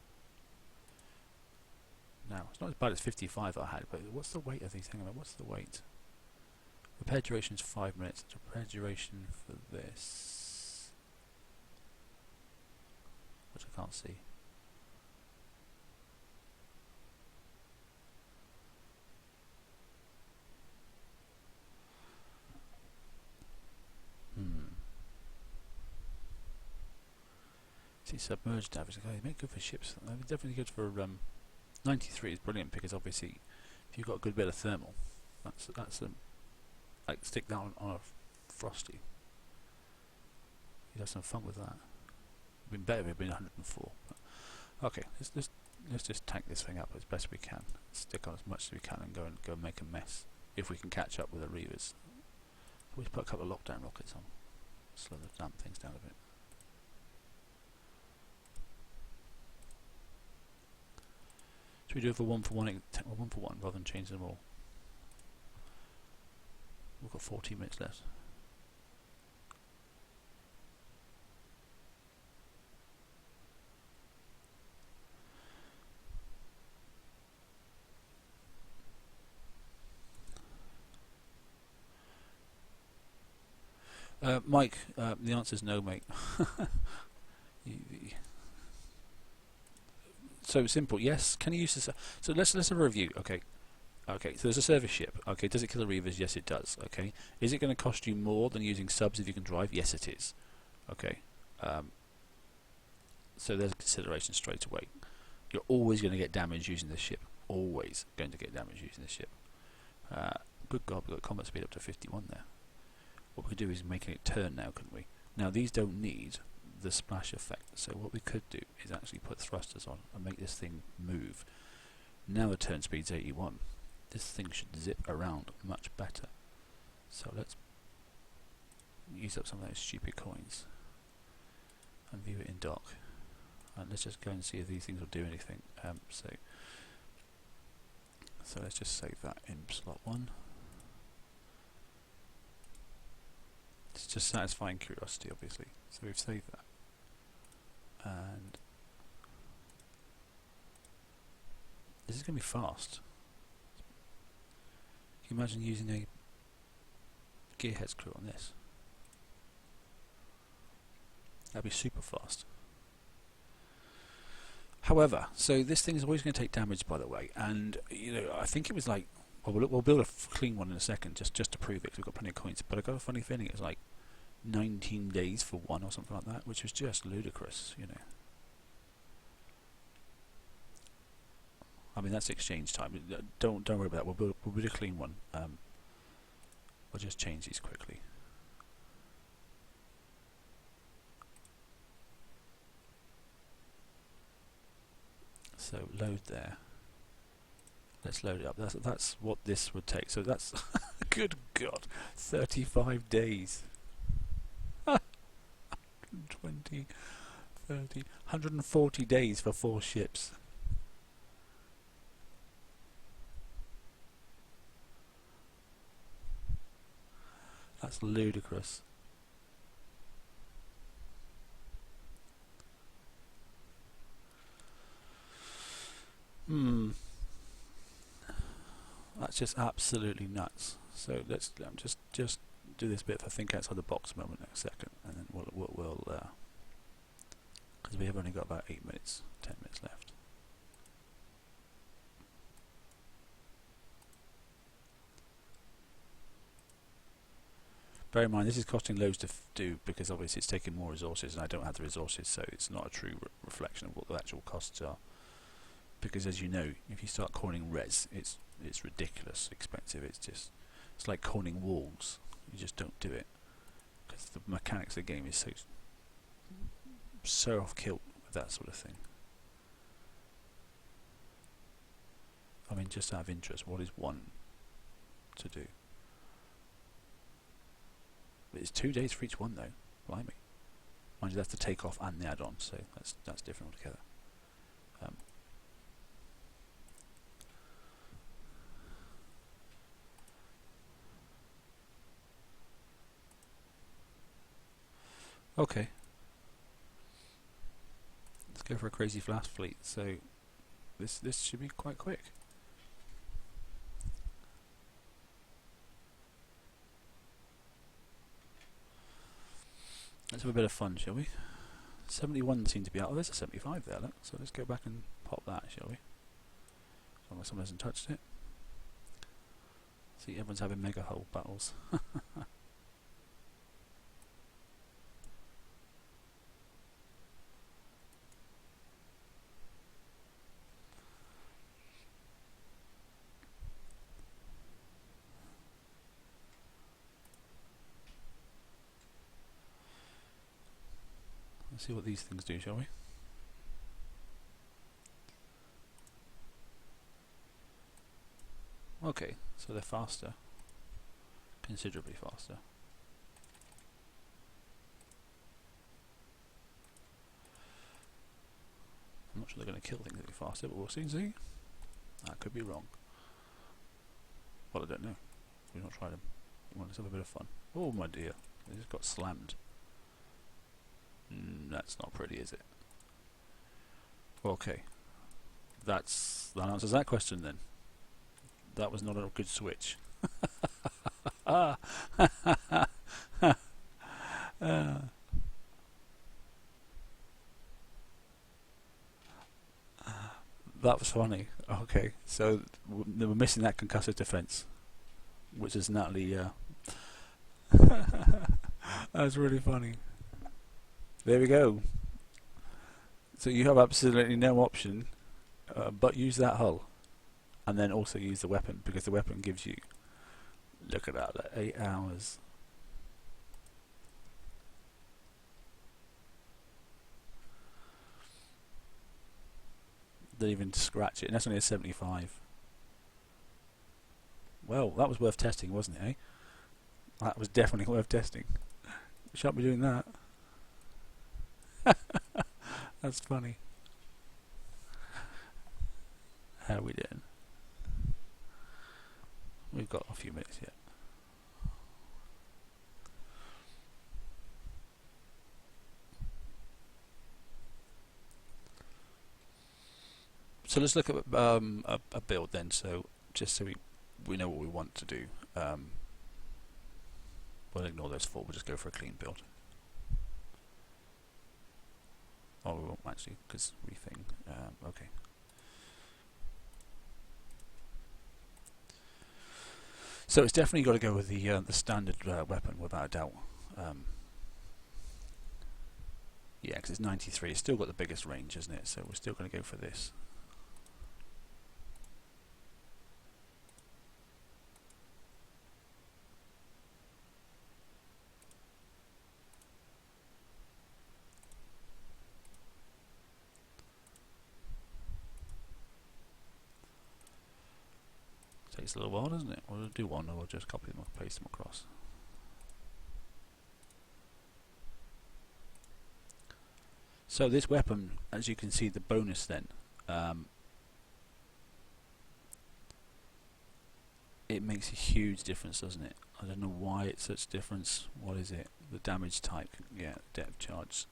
Now, it's not as bad as 55 I had, but what's the weight of these things? What's the weight? Repair duration is 5 minutes. The repair duration for this, which I can't see. See, submerged damage. Okay, they make good for ships. They're definitely good for 93 is brilliant because obviously if you've got a good bit of thermal, that's like stick that on a frosty. You'd have some fun with that. It'd been better if it'd been 104. But okay, let's just tank this thing up as best we can. Stick on as much as we can and go and make a mess. If we can catch up with the Reavers. Always put a couple of lockdown rockets on. Slow the damn things down a bit. Should we do it for one for one rather than change them all? We've got 14 minutes left. Mike, the answer is no, mate. So simple. Yes. Can you use this? So let's have a review. Okay. Okay. So there's a service ship. Okay. Does it kill the Reavers? Yes, it does. Okay. Is it going to cost you more than using subs if you can drive? Yes, it is. Okay. So there's a consideration straight away. You're always going to get damage using this ship. Always going to get damage using this ship. Good God, we've got combat speed up to 51 there. What we could do is making it turn now, couldn't we? Now these don't need the splash effect, so what we could do is actually put thrusters on and make this thing move. Now the turn speed's 81. This thing should zip around much better. So let's use up some of those stupid coins and view it in dock. And let's just go and see if these things will do anything. So let's just save that in slot 1. It's just satisfying curiosity, obviously. So we've saved that. And this is going to be fast. Can you imagine using a gearhead screw on this? That'd be super fast. However, so this thing is always going to take damage, by the way, and I think it was like, well, we'll build a clean one in a second, just to prove it, because we've got plenty of coins. But I got a funny feeling it was like 19 days for one or something like that, which was just ludicrous, I mean, that's exchange time. Don't worry about that. We'll build a clean one. We'll just change these quickly. So load there. Let's load it up. That's what this would take. So that's good God, 35 days. 20, 30, 140 days for 4 ships. That's ludicrous. That's just absolutely nuts. So let's just do this bit for think outside the box moment next second, and then we'll because we have only got about 8 minutes, 10 minutes left. Bear in mind, this is costing loads to do because obviously it's taking more resources, and I don't have the resources, so it's not a true reflection of what the actual costs are. Because as you know, if you start coining res, it's ridiculous expensive. It's like coining walls. You just don't do it because the mechanics of the game is so off kilt with that sort of thing. I mean, just out of interest, what is 1 to do? It's 2 days for each one, though. Blimey. Mind you, that's the takeoff and the add-on, so that's different altogether. Okay. Let's go for a crazy flash fleet. So this should be quite quick. Let's have a bit of fun, shall we? 71 seemed to be out. Oh, there's a 75 there, look. So let's go back and pop that, shall we? As long as someone hasn't touched it. See, everyone's having mega hull battles. Let's see what these things do, shall we? Okay, so they're faster. Considerably faster. I'm not sure they're going to kill things any faster, but we'll soon see. I could be wrong. Well, I don't know. We've not tried them. We want to have a bit of fun. Oh my dear, they just got slammed. That's not pretty, is it? Okay, that answers that question then. That was not a good switch. That was funny. Okay, so they were missing that concussive defense, which is Natalie. That's really funny. There we go. So you have absolutely no option but use that hull, and then also use the weapon, because the weapon gives you, look at that, like 8 hours. Didn't even scratch it, and that's only a 75. Well, that was worth testing, wasn't it, eh? That was definitely worth testing. We shan't be doing that. That's funny. How are we doing? We've got a few minutes yet. So let's look at a build then. So just so we know what we want to do. We'll ignore those four. We'll just go for a clean build. Oh, we won't actually, because rething. Okay. So it's definitely got to go with the standard weapon without a doubt. Yeah, because it's 93. It's still got the biggest range, isn't it? So we're still going to go for this. Takes a little while, doesn't it? We'll do one, or we'll just copy them or paste them across. So this weapon, as you can see, the bonus then, it makes a huge difference, doesn't it? I don't know why it's such a difference. What is it? The damage type, yeah, depth charge,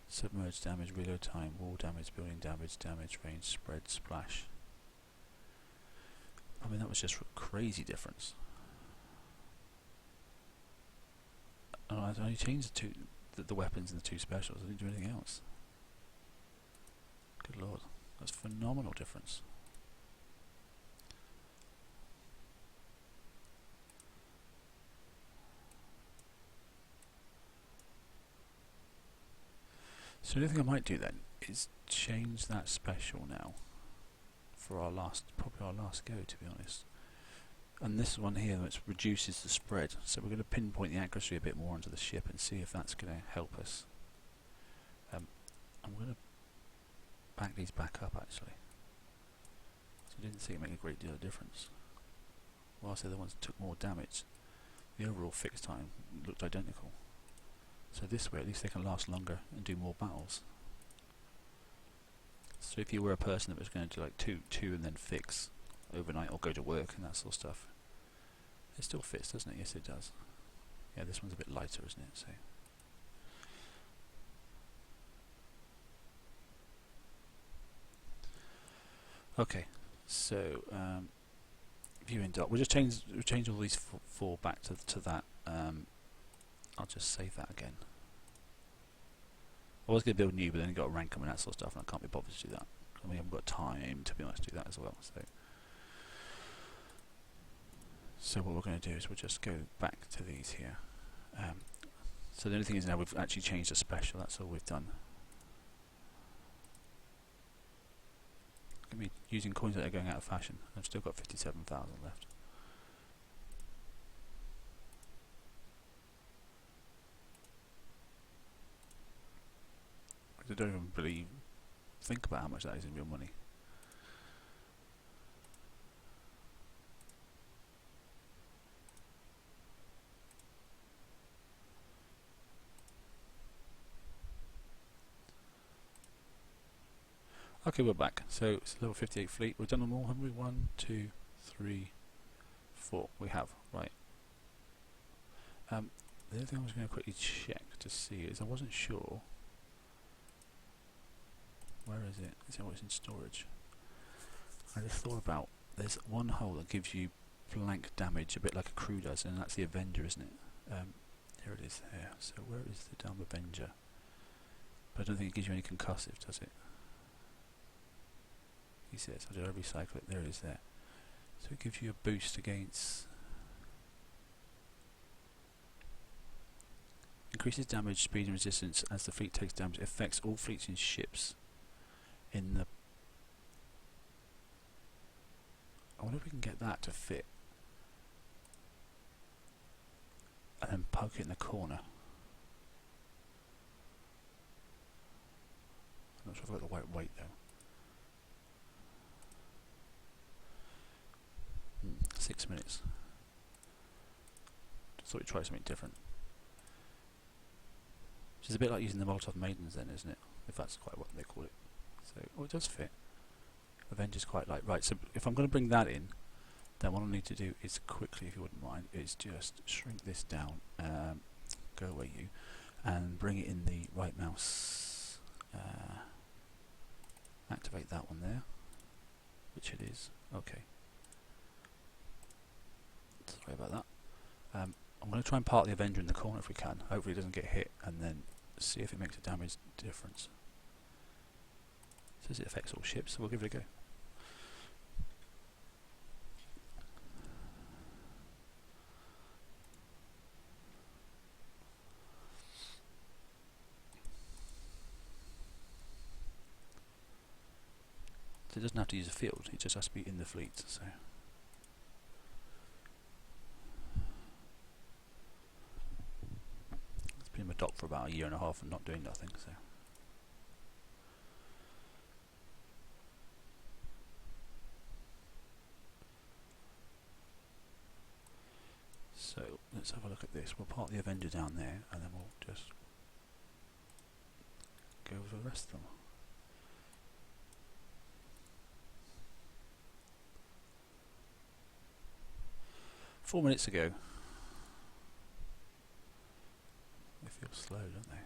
submerged damage, reload time, wall damage, building damage, damage range, spread, splash. I mean, that was just a crazy difference. And I only changed the weapons and the two specials. I didn't do anything else. Good lord, that's a phenomenal difference. So the other thing I might do then is change that special now for our last, probably our last go, to be honest. And this one here, which reduces the spread, so we're going to pinpoint the accuracy a bit more onto the ship and see if that's going to help us. I'm going to back these back up actually. So I didn't see it make a great deal of difference. Whilst the other ones took more damage, the overall fix time looked identical. So this way at least they can last longer and do more battles. So if you were a person that was going to do like two and then fix overnight or go to work and that sort of stuff, it still fits, doesn't it? Yes, it does. Yeah, this one's a bit lighter, isn't it? So okay, so viewing doc. We'll just change all these four back to that. I'll just save that again. I was going to build new, but then got to rank them and that sort of stuff, and I can't be bothered to do that. I mean, I haven't got time, to be honest, to do that as well. So what we're going to do is we'll just go back to these here. So the only thing is now we've actually changed the special. That's all we've done. Going to be using coins that are going out of fashion. I've still got 57,000 left. I don't even really think about how much that is in real money. Okay, we're back. So it's level 58 fleet. We've done them all, haven't we? 1, 2, 3, 4. We have, right. The other thing I was going to quickly check to see is I wasn't sure. Where is it? It's always in storage. I just thought about, there's one hull that gives you blank damage, a bit like a crew does, and that's the Avenger, isn't it? Here it is there. So where is the damn Avenger? But I don't think it gives you any concussive, does it? He says, I'll recycle it. There it is there. So it gives you a boost against... Increases damage, speed and resistance as the fleet takes damage. It affects all fleets and ships in the... I wonder if we can get that to fit. And then poke it in the corner. I'm not sure if I've got the right weight though. 6 minutes. Just thought we'd try something different. Which is a bit like using the Molotov Maidens then, isn't it? if that's quite what they call it. So, oh, it does fit. Avenger's quite light. Right, so if I'm going to bring that in, then what I need to do is quickly, if you wouldn't mind, is just shrink this down, go away you, and bring it in the right mouse, activate that one there, which it is. Okay. Sorry about that. I'm going to try and park the Avenger in the corner if we can. Hopefully it doesn't get hit, and then see if it makes a damage difference. It says it affects all ships, so we'll give it a go. So it doesn't have to use a field, it just has to be in the fleet. So. It's been in my dock for about 1.5 years and not doing nothing. So let's have a look at this. We'll park the Avenger down there, and then we'll just go over the rest of them. Four minutes ago. They feel slow, don't they?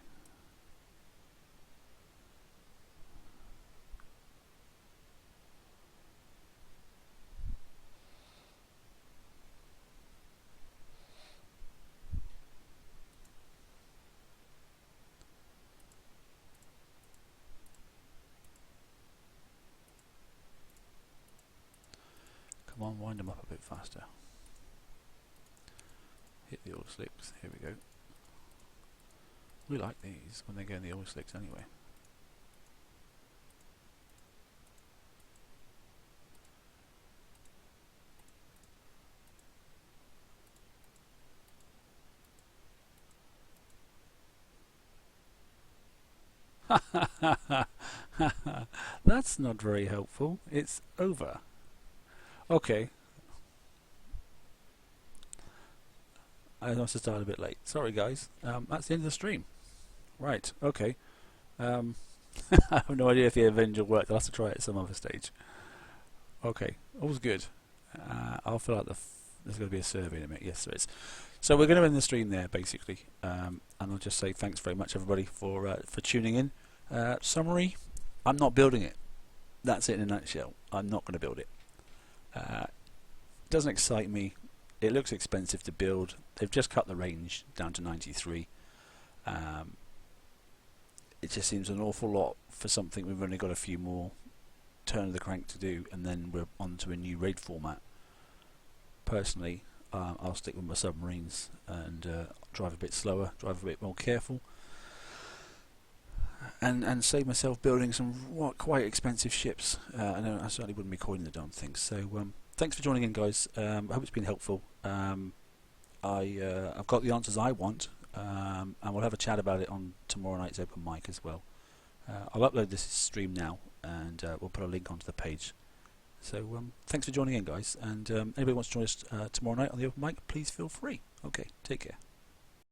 Come on, wind them up a bit faster. Hit the oil slicks, here we go. We like these when they go in the oil slicks anyway. That's not very helpful. It's over. Okay. I must have started a bit late. Sorry guys. That's the end of the stream. Right, okay. I have no idea if the Avenger worked. I'll have to try it at some other stage. Okay, all's good. I'll fill out there's going to be a survey in a minute. Yes, there is. So we're going to end the stream there, basically. And I'll just say thanks very much, everybody, for tuning in. Summary, I'm not building it. That's it in a nutshell. I'm not going to build it. Doesn't excite me. It looks expensive to build. They've just cut the range down to 93. It just seems an awful lot for something we've only got a few more turn of the crank to do, and then we're on to a new raid format. Personally, I'll stick with my submarines and drive a bit slower, drive a bit more careful, and save myself building some quite expensive ships. I know I certainly wouldn't be coining the darn things. So thanks for joining in, guys. I hope it's been helpful. I've got the answers I want, and we'll have a chat about it on tomorrow night's open mic as well. I'll upload this stream now, and we'll put a link onto the page. So thanks for joining in, guys, and anybody wants to join us tomorrow night on the open mic, please feel free. Okay, take care.